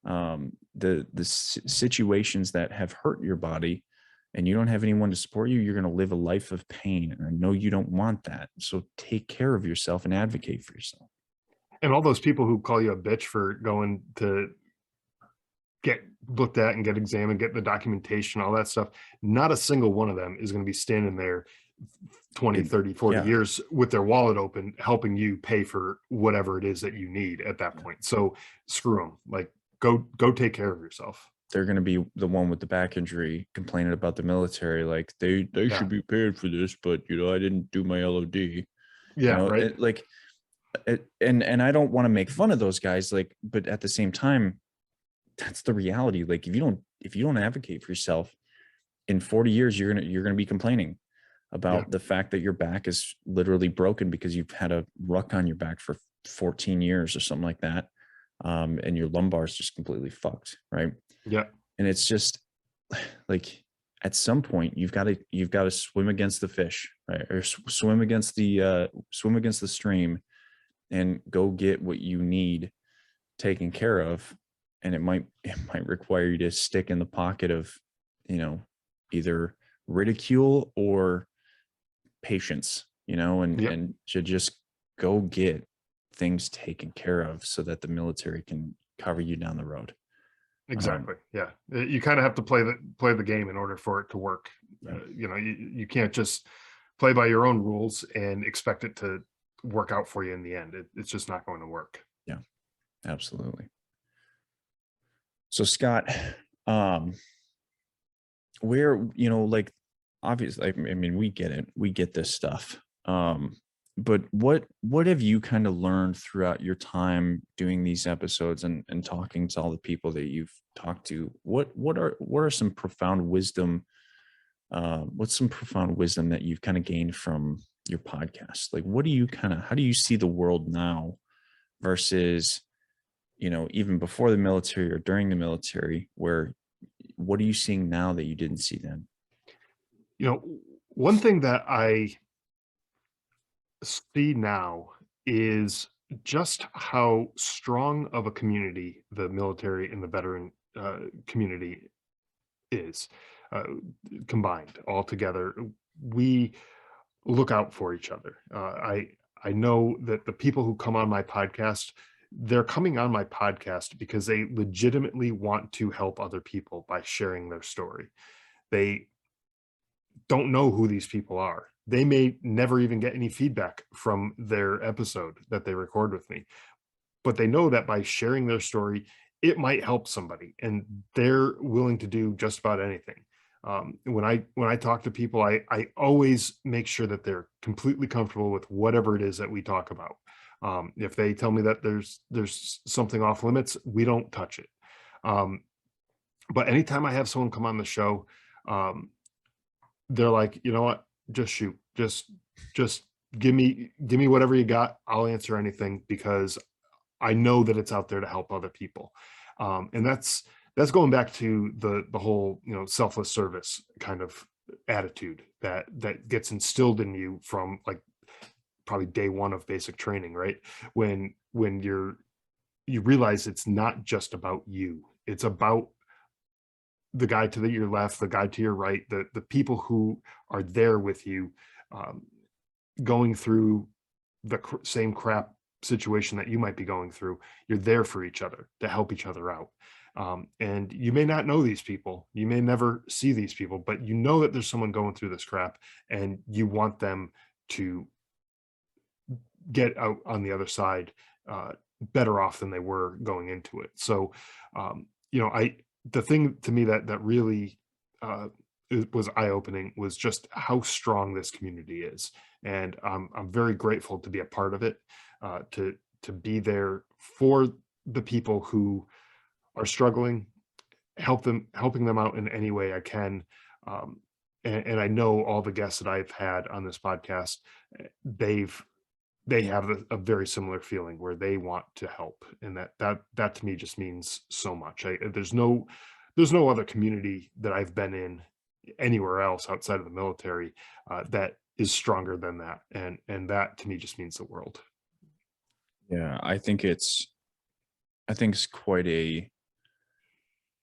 the situations that have hurt your body, and you don't have anyone to support you, you're going to live a life of pain. And I know you don't want that. So take care of yourself and advocate for yourself. And all those people who call you a bitch for going to get looked at and get examined, get the documentation, all that stuff, not a single one of them is going to be standing there 20, It, 30, 40 yeah, years with their wallet open, helping you pay for whatever it is that you need at that yeah. point. So screw them. Like, go take care of yourself. They're going to be the one with the back injury complaining about the military. Like, they Yeah. should be paid for this, but I didn't do my LOD. Yeah. Right. Like, and I don't want to make fun of those guys. Like, but at the same time, that's the reality. Like, if you don't advocate for yourself, in 40 years, you're gonna be complaining Yeah. about the fact that your back is literally broken because you've had a ruck on your back for 14 years or something like that. And your lumbar is just completely fucked, right? Yeah. And it's just like, at some point you've got to swim against the fish, right? Or swim against the stream, and go get what you need taken care of. And it might require you to stick in the pocket of, you know either ridicule or patience, and Yeah. should just go get things taken care of so that the military can cover you down the road. um Exactly. Yeah. You kind of have to play the game in order for it to work. yeah, You can't just play by your own rules and expect it to work out for you in the end. It's just not going to work. yeah, absolutely. So, Scott, um where, like, obviously, I mean, we get it, we get this stuff. But what have you kind of learned throughout your time doing these episodes and talking to all the people that you've talked to? What are some profound wisdom, what's some profound wisdom that you've kind of gained from your podcast? Like, how do you see the world now versus, even before the military or during the military? What are you seeing now that you didn't see then? You know, one thing that I see now is just how strong of a community the military and the veteran community is, uh, combined all together. We look out for each other. I know that the people who come on my podcast, they're coming on my podcast because they legitimately want to help other people by sharing their story. They don't know who these people are. They may never even get any feedback from their episode that they record with me, but they know that by sharing their story, it might help somebody, and they're willing to do just about anything. When I talk to people, I always make sure that they're completely comfortable with whatever it is that we talk about. If they tell me that there's something off limits, we don't touch it. Um, but anytime I have someone come on the show, um, they're like, you know what, just shoot, just give me whatever you got. I'll answer anything because I know that it's out there to help other people. And that's going back to the whole, selfless service kind of attitude that gets instilled in you from like probably day one of basic training, right? When you realize it's not just about you, it's about the guy to your left, the guy to your right, the people who are there with you, um, going through the same crap situation that you might be going through. You're there for each other to help each other out. And you may not know these people, you may never see these people, but you know that there's someone going through this crap, and you want them to get out on the other side, better off than they were going into it. So, I the thing to me that really, uh, was eye opening was just how strong this community is, and I'm very grateful to be a part of it, to be there for the people who are struggling, helping them out in any way I can. Um, and I know all the guests that I've had on this podcast, they've they have a very similar feeling where they want to help, and that to me just means so much. There's no other community that I've been in anywhere else outside of the military, that is stronger than that, and that to me just means the world. Yeah, I think it's quite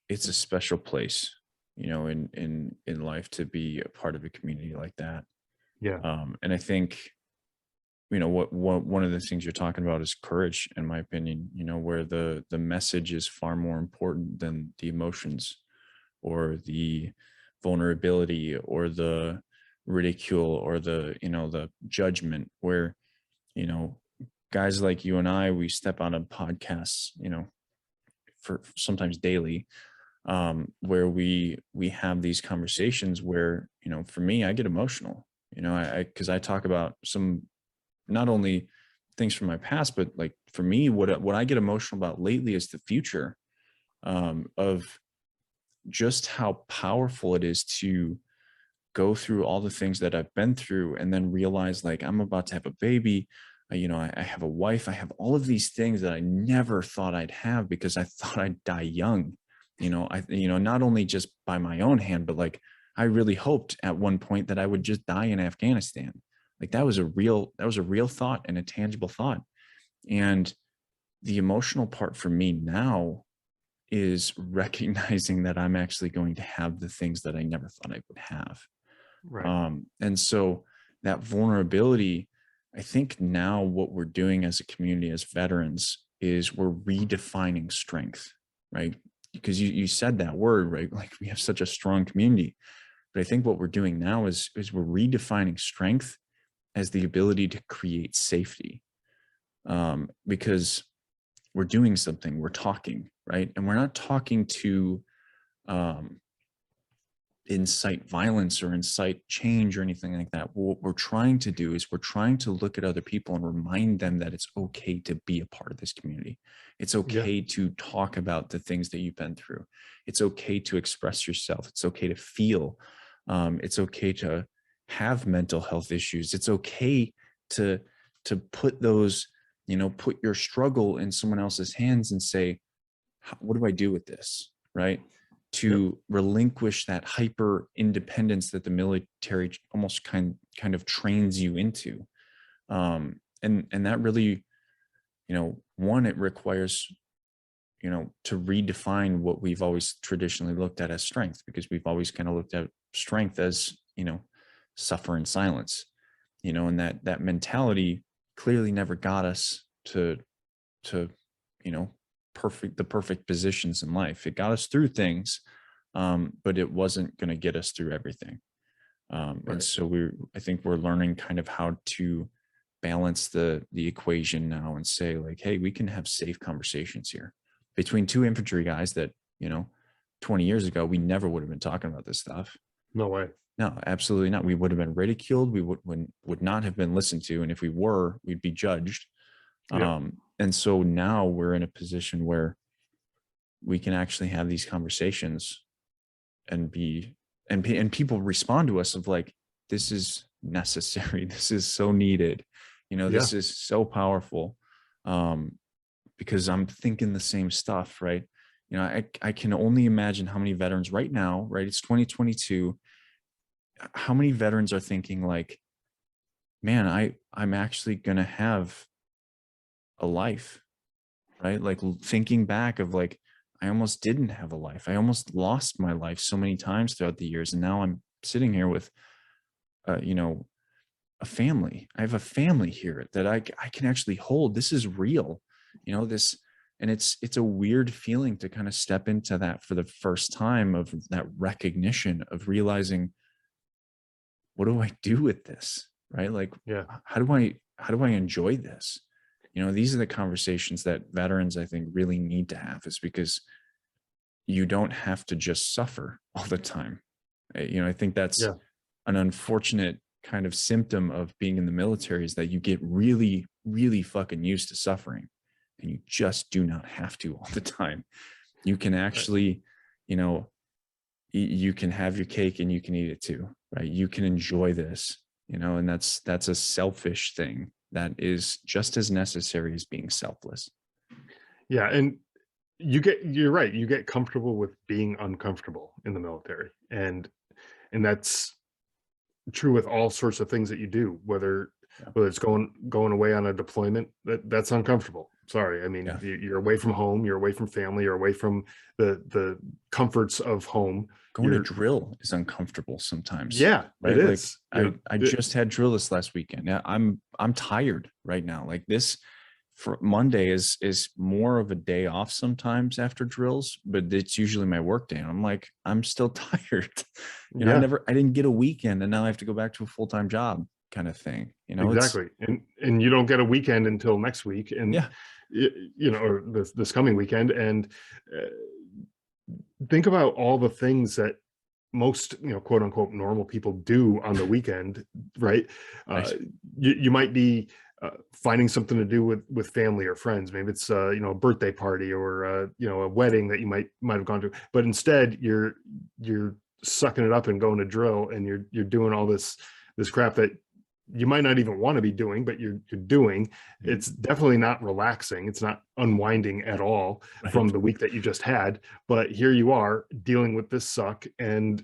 it's a special place, in life to be a part of a community like that. Yeah, And I think, what one of the things you're talking about is courage, in my opinion, where the message is far more important than the emotions or the vulnerability or the ridicule or the judgment, where, you know, guys like you and I, we step on a podcast, for sometimes daily, where we have these conversations where, for me, I get emotional, I because I talk about some, not only things from my past, but like for me, what I get emotional about lately is the future, of just how powerful it is to go through all the things that I've been through and then realize like I'm about to have a baby. I have a wife. I have all of these things that I never thought I'd have because I thought I'd die young. Not only just by my own hand, but like I really hoped at one point that I would just die in Afghanistan. Like that was a real thought and a tangible thought. And the emotional part for me now is recognizing that I'm actually going to have the things that I never thought I would have. right. And so that vulnerability, I think now what we're doing as a community, as veterans, is we're redefining strength, right? Because you said that word, right? Like we have such a strong community. But I think what we're doing now is we're redefining strength as the ability to create safety. Because we're doing something, we're talking, right? And we're not talking to um, incite violence or incite change or anything like that. What we're trying to do is we're trying to look at other people and remind them that it's okay to be a part of this community. It's Yeah, okay to talk about the things that you've been through. It's okay to express yourself. It's okay to feel. It's okay to have mental health issues. It's okay to put those, put your struggle in someone else's hands and say, what do I do with this? Right. yep, To relinquish that hyper independence that the military almost kind of trains you into. And that really, one, it requires to redefine what we've always traditionally looked at as strength, because we've always kind of looked at strength as, suffer in silence, and that mentality clearly never got us to, the perfect positions in life. It got us through things, but it wasn't going to get us through everything. And Right. so I think we're learning kind of how to balance the equation now and say, like, hey, we can have safe conversations here between two infantry guys that, 20 years ago, we never would have been talking about this stuff. No way. No, absolutely not. We would have been ridiculed. We would not have been listened to. And if we were, we'd be judged. Yeah. And so now we're in a position where we can actually have these conversations and people respond to us of like, this is necessary. This is so needed. This is so powerful. Because I'm thinking the same stuff, right? I can only imagine how many veterans right now, right? It's 2022. How many veterans are thinking like, man, I'm actually going to have a life, right? Like thinking back of like, I almost didn't have a life. I almost lost my life so many times throughout the years. And now I'm sitting here with, a family. I have a family here that I can actually hold. This is real, and it's a weird feeling to kind of step into that for the first time, of that recognition of realizing, what do I do with this? Right? Like, Yeah. how do I enjoy this? These are the conversations that veterans, I think, really need to have, is because you don't have to just suffer all the time. I think that's Yeah. an unfortunate kind of symptom of being in the military, is that you get really, really fucking used to suffering, and you just do not have to all the time. You can actually, you can have your cake and you can eat it too, right? You can enjoy this, and that's a selfish thing that is just as necessary as being selfless. Yeah. And you're right. You get comfortable with being uncomfortable in the military. And that's true with all sorts of things that you do, whether Yeah. it's going away on a deployment. That's uncomfortable. Sorry. I mean, Yeah. you're away from home, you're away from family, you're away from the comforts of home. Going to You're drill is uncomfortable sometimes, Yeah, it right? Like is. I just had drill this last weekend. Yeah, I'm tired right now. Like this, for Monday is more of a day off sometimes after drills, but it's usually my work day. And I'm like, I'm still tired. Yeah, I didn't get a weekend, and now I have to go back to a full-time job kind of thing. It's, exactly. And you don't get a weekend until next week, and yeah, or this coming weekend. And uh, think about all the things that most, quote unquote, normal people do on the weekend, right? uh right. you might be finding something to do with family or friends. Maybe it's a birthday party, or a wedding that you might have gone to, but instead you're sucking it up and going to drill, and you're doing all this crap that you might not even want to be doing, but you're doing. Mhm. It's definitely not relaxing. It's not unwinding at all from Right. the week that you just had. But here you are dealing with this suck, and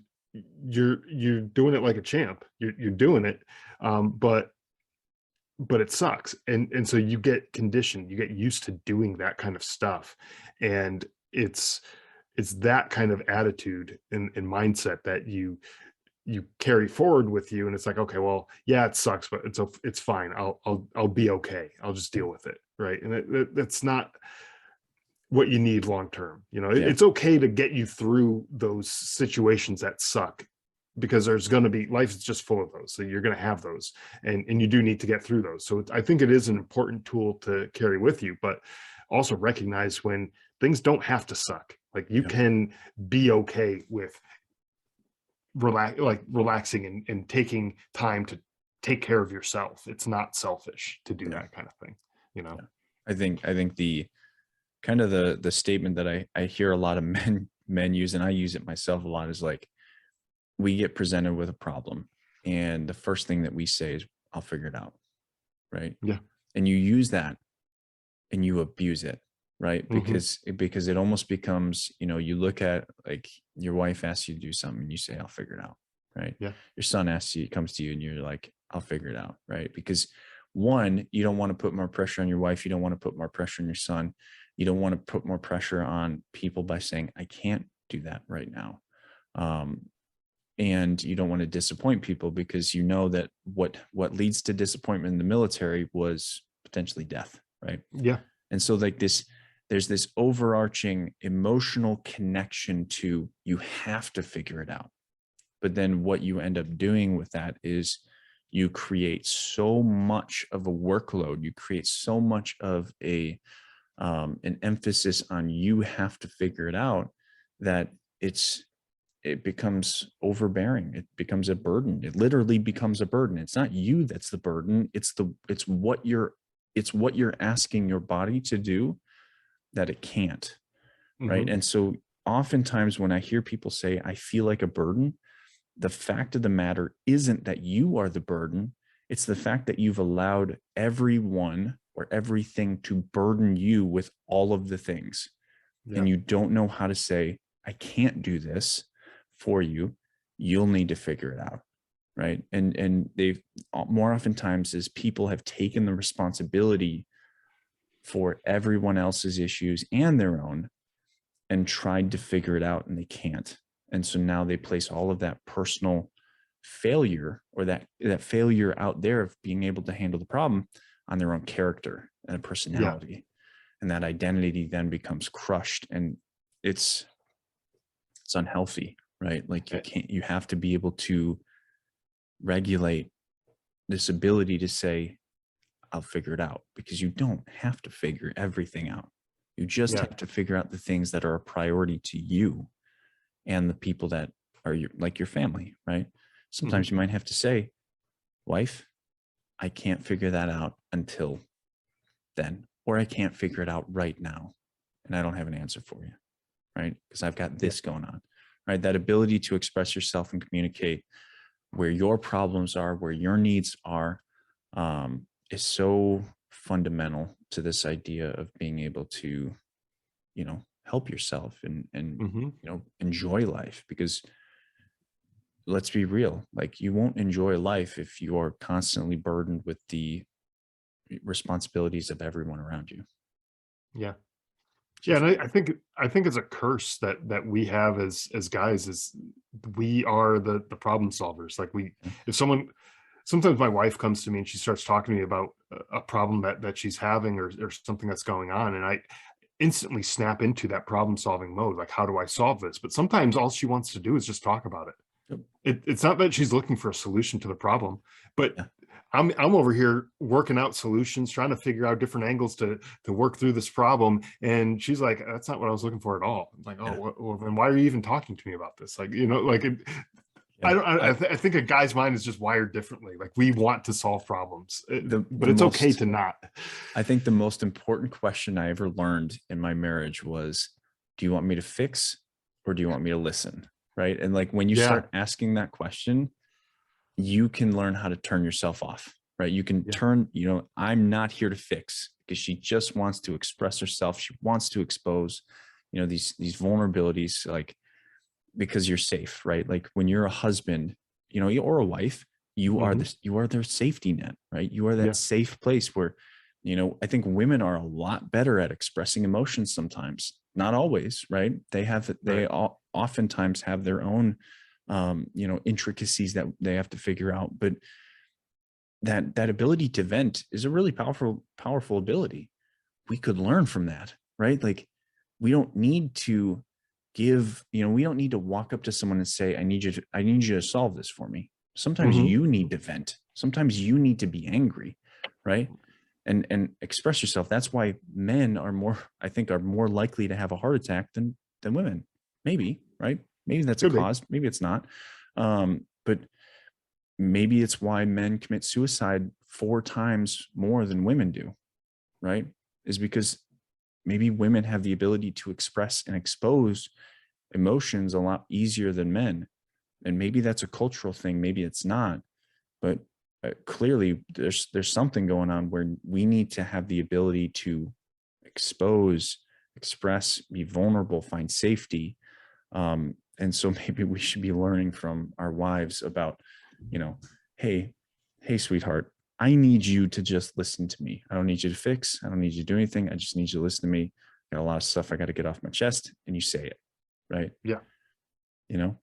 you're doing it like a champ. You're doing it, but it sucks. And so you get conditioned, you get used to doing that kind of stuff. And it's that kind of attitude and mindset that you carry forward with you. And it's like, okay, well, yeah, it sucks, but it's fine. I'll be okay. I'll just deal with it. Right. And that's not what you need long term. Yeah. It's okay to get you through those situations that suck, because there's going to be, life is just full of those. So you're going to have those, and you do need to get through those. So I think it is an important tool to carry with you, but also recognize when things don't have to suck. Like, you Yeah. can be okay with relaxing and taking time to take care of yourself. It's not selfish to do Yeah. that kind of thing, you know? Yeah. I think the kind of the statement that I hear a lot of men use, and I use it myself a lot, is like, we get presented with a problem, and the first thing that we say is, I'll figure it out. Right. Yeah. And you use that and you abuse it, right? Hmm. Because it almost becomes, you look at, like, your wife asks you to do something and you say, I'll figure it out. Right. Yeah. Your son comes to you and you're like, I'll figure it out. Right. Because one, you don't want to put more pressure on your wife. You don't want to put more pressure on your son. You don't want to put more pressure on people by saying, I can't do that right now. And you don't want to disappoint people, because you know that what leads to disappointment in the military was potentially death, right? Yeah. And so like there's this overarching emotional connection to, you have to figure it out. But then what you end up doing with that is you create so much of a workload, you create so much of an emphasis on you have to figure it out, that it becomes overbearing. It becomes a burden. It literally becomes a burden. It's not you that's the burden. It's what you're asking your body to do that it can't. Right. And so oftentimes when I hear people say, I feel like a burden, the fact of the matter isn't that you are the burden. It's the fact that you've allowed everyone or everything to burden you with all of the things. Yeah. And you don't know how to say, I can't do this for you. You'll need to figure it out. Right. And they've more oftentimes as people have taken the responsibility for everyone else's issues and their own and tried to figure it out, and they can't. And so now they place all of that personal failure, or that failure out there of being able to handle the problem, on their own character and personality. Yeah. And that identity then becomes crushed, and it's unhealthy, right? Like you have to be able to regulate this ability to say, I'll figure it out, because you don't have to figure everything out. You just have to figure out the things that are a priority to you and the people that are your family, right? Sometimes you might have to say, wife, I can't figure that out until then, or I can't figure it out right now, and I don't have an answer for you, right? Because I've got this going on, right? That ability to express yourself and communicate where your problems are, where your needs are, is so fundamental to this idea of being able to, help yourself and enjoy life. Because let's be real, like, you won't enjoy life if you're constantly burdened with the responsibilities of everyone around you. Yeah. Yeah, and I think it's a curse that we have as guys, is we are the problem solvers. Like if sometimes my wife comes to me and she starts talking to me about a problem that she's having, or something that's going on, and I instantly snap into that problem solving mode. Like, how do I solve this? But sometimes all she wants to do is just talk about it. It's not that she's looking for a solution to the problem, but I'm over here working out solutions, trying to figure out different angles to work through this problem. And she's like, that's not what I was looking for at all. I'm like, oh, well, then why are you even talking to me about this? Like, I think a guy's mind is just wired differently. Like, we want to solve problems, but it's okay to not. I think the most important question I ever learned in my marriage was, do you want me to fix, or do you want me to listen? Right. And like, when you start asking that question, you can learn how to turn yourself off, right? You can turn, I'm not here to fix, because she just wants to express herself. She wants to expose, these vulnerabilities, like, because you're safe, right? Like, when you're a husband, or a wife, you are their safety net, right? You are that safe place where, I think women are a lot better at expressing emotions sometimes, not always, right? They oftentimes have their own, intricacies that they have to figure out. But that ability to vent is a really powerful ability. We could learn from that, right? Like, we don't need to we don't need to walk up to someone and say, I need you to solve this for me. Sometimes you need to vent. Sometimes you need to be angry, right? And express yourself. That's why men are more likely to have a heart attack than women. Maybe, right? Maybe that's a cause. Maybe it's not. But maybe it's why men commit suicide 4 times more than women do, right? Is because maybe women have the ability to express and expose emotions a lot easier than men. And maybe that's a cultural thing. Maybe it's not. But clearly there's something going on where we need to have the ability to expose, express, be vulnerable, find safety. And so maybe we should be learning from our wives about, hey, sweetheart, I need you to just listen to me. I don't need you to fix. I don't need you to do anything. I just need you to listen to me. got a lot of stuff I got to get off my chest, and you say it, right? Yeah. You know,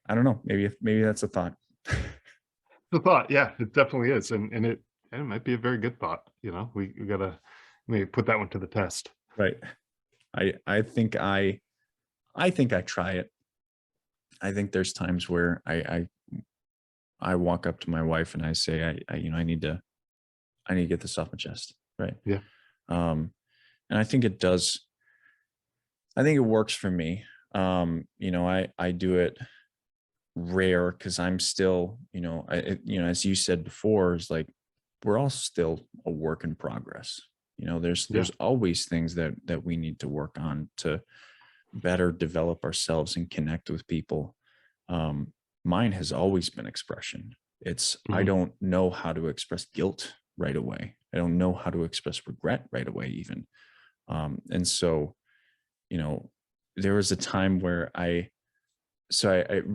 I don't know. Maybe that's a thought. The thought, yeah, it definitely is. And it might be a very good thought. We gotta maybe put that one to the test. Right. I think I try it. I think there's times where I walk up to my wife and I say, I need to get this off my chest. Right. Yeah. Um, and I think it does. I think it works for me. I do it rare because I'm still, as you said before, is like, we're all still a work in progress. There's Yeah. always things that we need to work on to better develop ourselves and connect with people. Mine has always been expression. I Mhm. don't know how to express guilt right away. I don't know how to express regret right away, even. And so, there was a time where I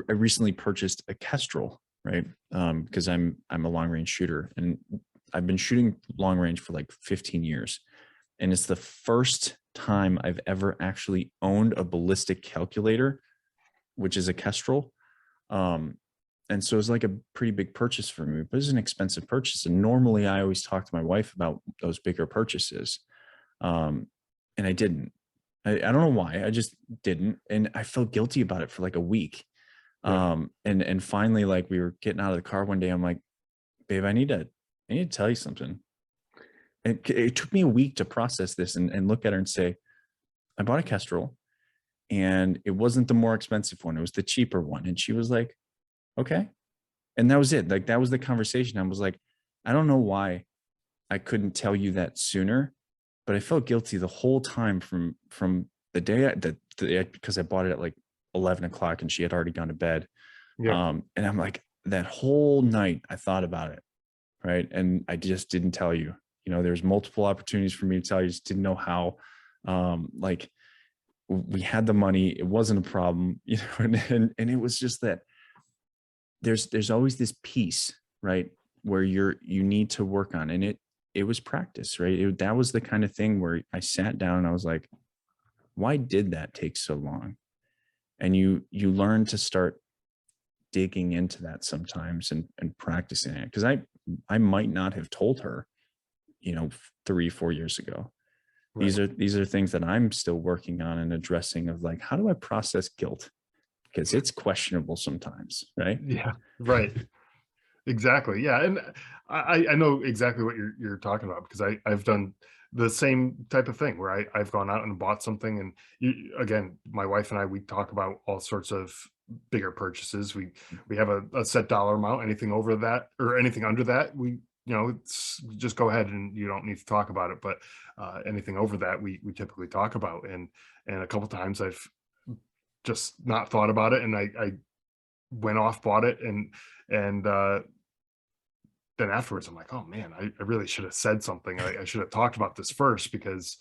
recently purchased a Kestrel, right? Because I'm a long range shooter, and I've been shooting long range for like 15 years. And it's the first time I've ever actually owned a ballistic calculator, which is a Kestrel. Um, and so it's like a pretty big purchase for me, but it's an expensive purchase. And normally I always talk to my wife about those bigger purchases. Um, and I didn't. I don't know why. I just didn't. And I felt guilty about it for like a week. Yeah. And finally, like, we were getting out of the car one day. I'm like, babe, I need to tell you something. And it took me a week to process this and look at her and say, I bought a Kestrel, and it wasn't the more expensive one. It was the cheaper one. And she was like, okay. And that was it. Like, that was the conversation. I was like, I don't know why I couldn't tell you that sooner, but I felt guilty the whole time from the day because I bought it at like 11 o'clock and she had already gone to bed. Yeah. And I'm like, that whole night I thought about it. Right. And I just didn't tell you. There's multiple opportunities for me to tell you, just didn't know how. Like, we had the money, it wasn't a problem, and it was just that there's always this piece, right, where you need to work on, and it was practice, right? That was the kind of thing where I sat down and I was like, why did that take so long? And you learn to start digging into that sometimes and practicing it, because I might not have told her, 3-4 years ago. Right. These are things that I'm still working on and addressing, of like, how do I process guilt? Because it's questionable sometimes, right? Yeah. Right. Exactly. Yeah. And I know exactly what you're talking about, because I've done the same type of thing where I've gone out and bought something. And again, my wife and I, we talk about all sorts of bigger purchases. We have a set dollar amount. Anything over that or anything under that, it's just go ahead and you don't need to talk about it. But anything over that, we typically talk about. And a couple times I've just not thought about it, and I went off, bought it, and then afterwards I'm like, oh man, I really should have said something. I should have talked about this first, because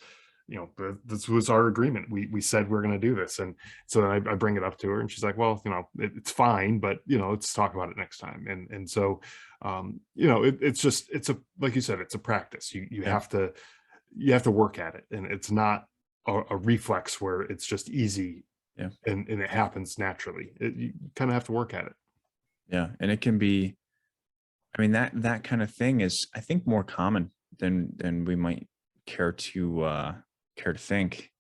this was our agreement. We said we're going to do this. And so then I bring it up to her, and she's like, well, it's fine, but let's talk about it next time. And so it's a, like you said, it's a practice. You Yeah. have to work at it, and it's not a reflex where it's just easy, Yeah. and it happens naturally. You kind of have to work at it. Yeah. And it can be, I mean, that kind of thing is, I think, more common than we might care to think,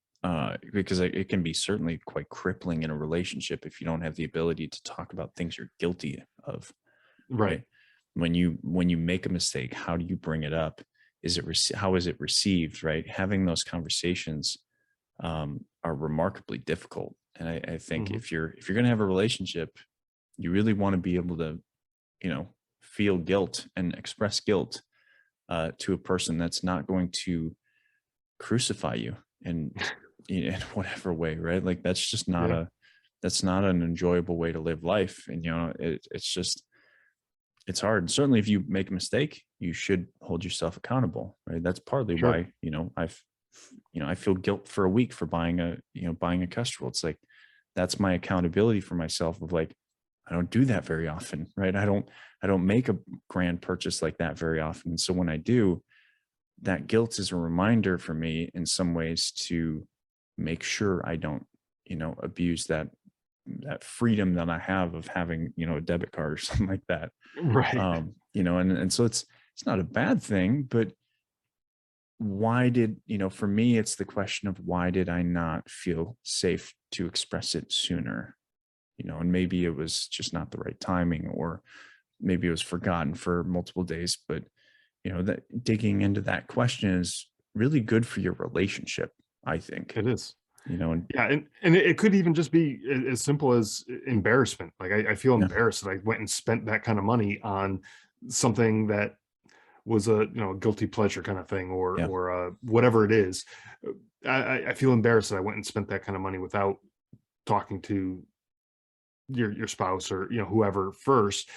because it can be certainly quite crippling in a relationship if you don't have the ability to talk about things you're guilty of. Right. Right? When you make a mistake, how do you bring it up? How is it received? Right? Having those conversations are remarkably difficult. And I think Hmm. if you're going to have a relationship, you really want to be able to, feel guilt and express guilt to a person that's not going to crucify you in in whatever way, right? Like, Yeah. that's not an enjoyable way to live life. And it's hard. And certainly if you make a mistake, you should hold yourself accountable, right? That's partly Sure. why, I feel guilt for a week for buying a Kestrel. It's like, that's my accountability for myself, of like, I don't do that very often, right? I don't make a grand purchase like that very often. So when I do, that guilt is a reminder for me in some ways to make sure I don't, abuse that freedom that I have of having, a debit card or something like that. Right. And so it's not a bad thing, but why did, for me, it's the question of why did I not feel safe to express it sooner? And maybe it was just not the right timing, or maybe it was forgotten for multiple days. But, that digging into that question is really good for your relationship, I think, It is. and Yeah, and it could even just be as simple as embarrassment. Like I feel yeah, embarrassed that I went and spent that kind of money on something that was a a guilty pleasure kind of thing, yeah, or whatever it is. I feel embarrassed that I went and spent that kind of money without talking to your spouse, or whoever first.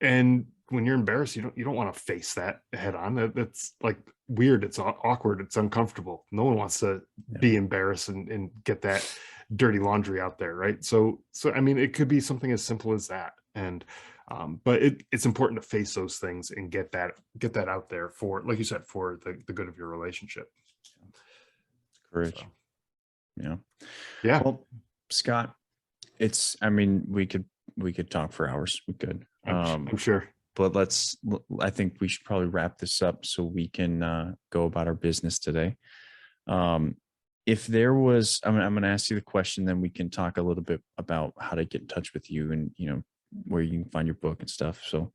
And when you're embarrassed, you don't want to face that head on. That's like weird. It's awkward. It's uncomfortable. No one wants to yeah. be embarrassed and get that dirty laundry out there, right? So I mean, it could be something as simple as that. And but it's important to face those things and get that out there for, like you said, for the good of your relationship. Courage. So Yeah. yeah, Well, Scott, I mean, we could talk for hours. We could. I'm sure. But I think we should probably wrap this up so we can go about our business today. If there was, I'm going to ask you the question, then we can talk a little bit about how to get in touch with you, and, where you can find your book and stuff. So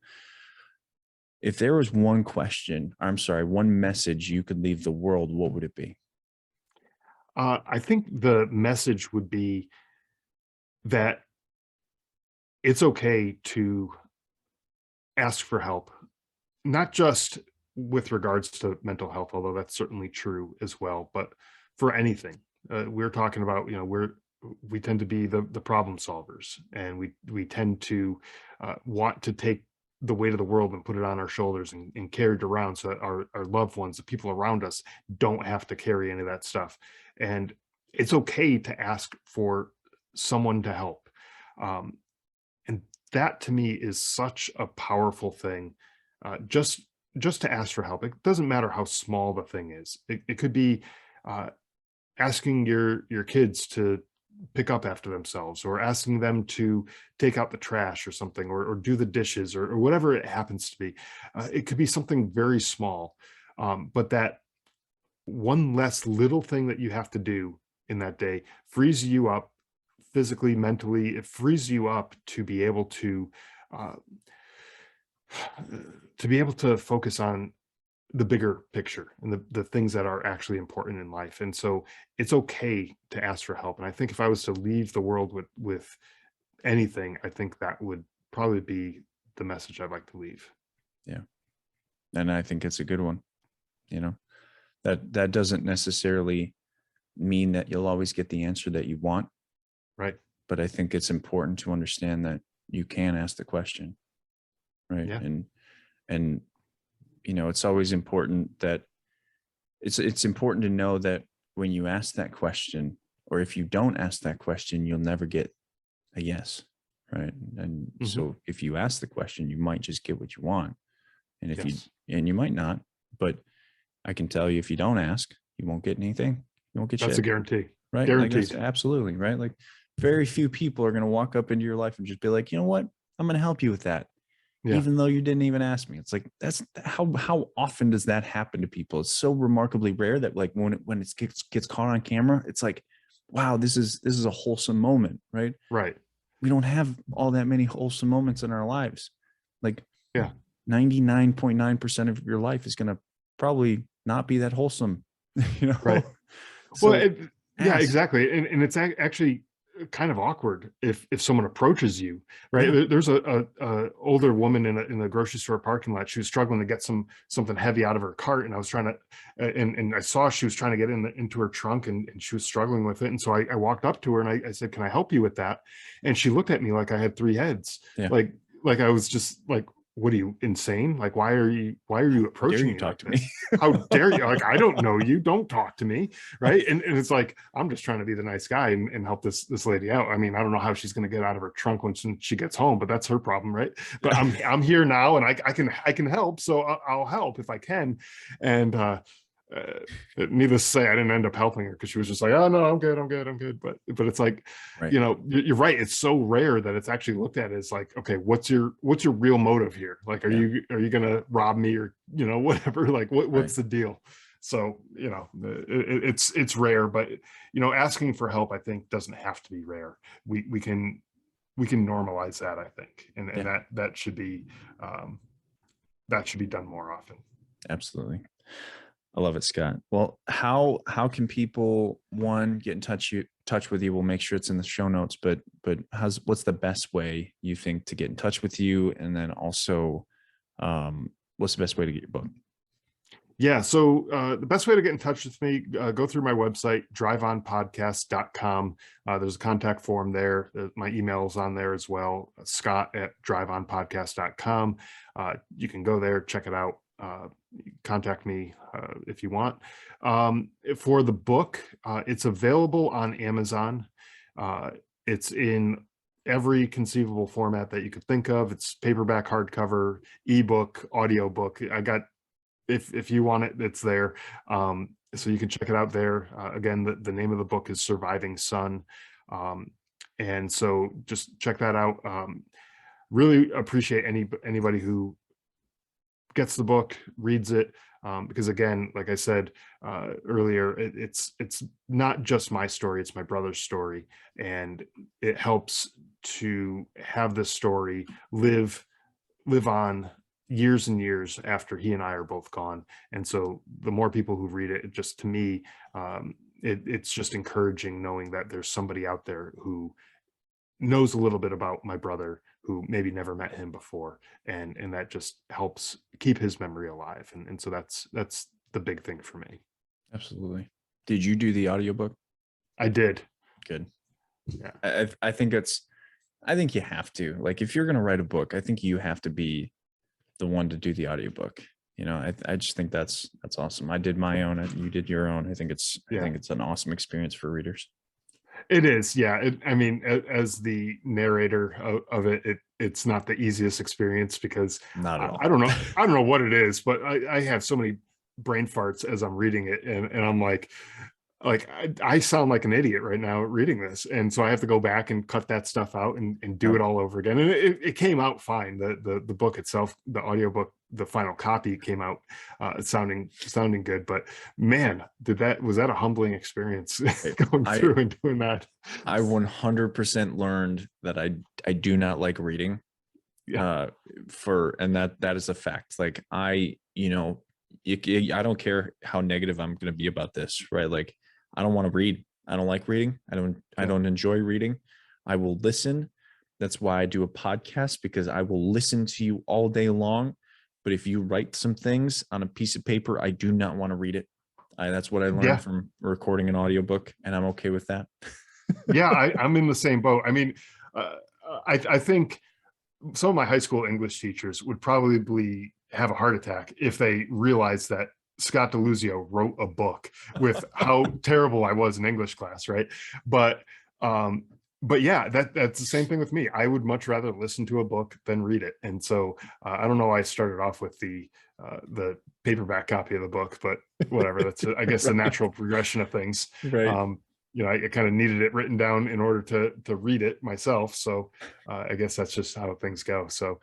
if there was one message you could leave the world, what would it be? I think the message would be that it's okay to ask for help, not just with regards to mental health, although that's certainly true as well, but for anything. We're talking about, we tend to be the problem solvers, and we tend to want to take the weight of the world and put it on our shoulders, and carry it around, so that our loved ones, the people around us, don't have to carry any of that stuff. And it's okay to ask for someone to help. Um, and that to me is such a powerful thing. Just to ask for help. It doesn't matter how small the thing is. It could be uh, asking your kids to pick up after themselves, or asking them to take out the trash or something, or do the dishes, or whatever it happens to be. It could be something very small, but that one less little thing that you have to do in that day frees you up physically, mentally. It frees you up uh, to be able to focus on the bigger picture, and the things that are actually important in life. And so it's okay to ask for help. And I think if I was to leave the world with anything, I think that would probably be the message I'd like to leave. Yeah. And I think it's a good one. That doesn't necessarily mean that you'll always get the answer that you want, Right. but I think it's important to understand that you can ask the question. Right. Yeah. And it's always important that it's important to know that when you ask that question, or if you don't ask that question, you'll never get a yes. Right. And so if you ask the question, you might just get what you want. And if Yes. you might not, but I can tell you, if you don't ask, you won't get anything. You won't get That's shit. a guarantee. Right. Like, Guaranteed. that's absolutely right. Like, very few people are going to walk up into your life and just be like, you know what? I'm going to help you with that. Yeah. Even though you didn't even ask me. It's like, that's how often does that happen to people? It's so remarkably rare that, like, when it gets caught on camera, it's like, wow, this is a wholesome moment, right? Right. We don't have all that many wholesome moments in our lives. Like, Yeah. 99.9% of your life is going to probably not be that wholesome, Right. So Well, yeah, ask. exactly. And it's actually kind of awkward if someone approaches you, right? Yeah. There's a older woman in the grocery store parking lot. She was struggling to get something heavy out of her cart, and I was trying to, and I saw she was trying to get into her trunk, and she was struggling with it. And so I walked up to her, and I said, "Can I help you with that?" And she looked at me like I had three heads, Yeah. like I was just like, "What are you, insane? Like, why are you approaching me Talk like to this? me. How dare you? Like, I don't know you. Don't talk to me." Right. And it's like, I'm just trying to be the nice guy and help this lady out. I mean, I don't know how she's going to get out of her trunk when she gets home, but that's her problem, right? But I'm here now, and I can help, so I'll help if I can. And needless to say, I didn't end up helping her because she was just like, "Oh no, I'm good, I'm good, I'm good." But it's like, Right. you're right. It's so rare that it's actually looked at as like, okay, what's your real motive here? Like, are Yeah. you gonna rob me or whatever? Like, Right. what's the deal? So it's rare, but asking for help, I think, doesn't have to be rare. We can normalize that, I think, and Yeah. um, that should be done more often. Absolutely. I love it, Scott. Well, how can people, one, get in touch with you? We'll make sure it's in the show notes, but what's the best way you think to get in touch with you? And then also, what's the best way to get your book? Yeah. So the best way to get in touch with me, go through my website, driveonpodcast.com. There's a contact form there. My email is on there as well, scott@driveonpodcast.com. You can go there, check it out. Contact me if you want. For the book, it's available on Amazon. It's in every conceivable format that you could think of. It's paperback, hardcover, ebook, audiobook. I got, if you want it, it's there. So you can check it out there. Again, the name of the book is Surviving Son. And so just check that out. Really appreciate anybody who gets the book, reads it, because again, like I said earlier, it's not just my story, it's my brother's story, and it helps to have this story live on years and years after he and I are both gone. And so the more people who read it, just to me, it's just encouraging knowing that there's somebody out there who knows a little bit about my brother who maybe never met him before, and that just helps keep his memory alive. And so that's the big thing for me. Absolutely. Did you do the audiobook? I did. Good. Yeah. I think you have to, like, if you're going to write a book, I think you have to be the one to do the audiobook. I just think that's awesome. I did my own, you did your own. I think it's an awesome experience for readers. It is. Yeah. I mean, as the narrator of it, it's not the easiest experience because Not at all. I don't know. I don't know what it is, but I have so many brain farts as I'm reading it. And I'm like I sound like an idiot right now reading this. And so I have to go back and cut that stuff out and do Yep. it all over again. And it came out fine. The book itself, the audiobook, the final copy came out sounding good. But man, was that a humbling experience going through and doing that? I 100% learned that I do not like reading. Yeah. And that is a fact. Like I don't care how negative I'm going to be about this, right? Like, I don't want to read. I don't like reading. I don't enjoy reading. I will listen. That's why I do a podcast, because I will listen to you all day long. But if you write some things on a piece of paper, I do not want to read it. That's what I learned from recording an audiobook, and I'm okay with that. Yeah, I'm in the same boat. I mean, I think some of my high school English teachers would probably have a heart attack if they realized that Scott DeLuzio wrote a book with how terrible I was in English class, right? But yeah, that's the same thing with me. I would much rather listen to a book than read it. And so I don't know why I started off with the paperback copy of the book, but whatever. That's I guess the natural progression of things. Right. I kind of needed it written down in order to read it myself. So I guess that's just how things go. So,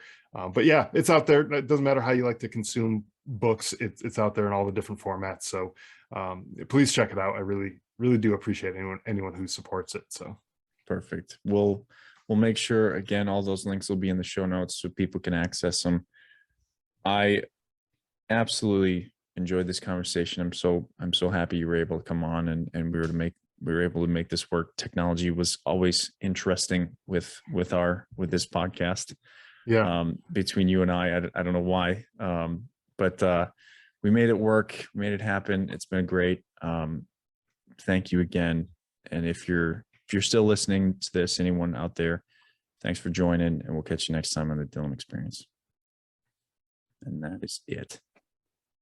but yeah, it's out there. It doesn't matter how you like to consume books. It's out there in all the different formats. So please check it out. I really, really do appreciate anyone who supports it. So perfect. We'll make sure, again, all those links will be in the show notes so people can access them. I absolutely enjoyed this conversation. I'm so happy you were able to come on and we were able to make this work. Technology was always interesting with this podcast. Yeah. Between you and I don't know why. But we made it work, made it happen. It's been great. Thank you again. And if you're still listening to this, anyone out there, thanks for joining, and we'll catch you next time on the Dylan Experience. And that is it.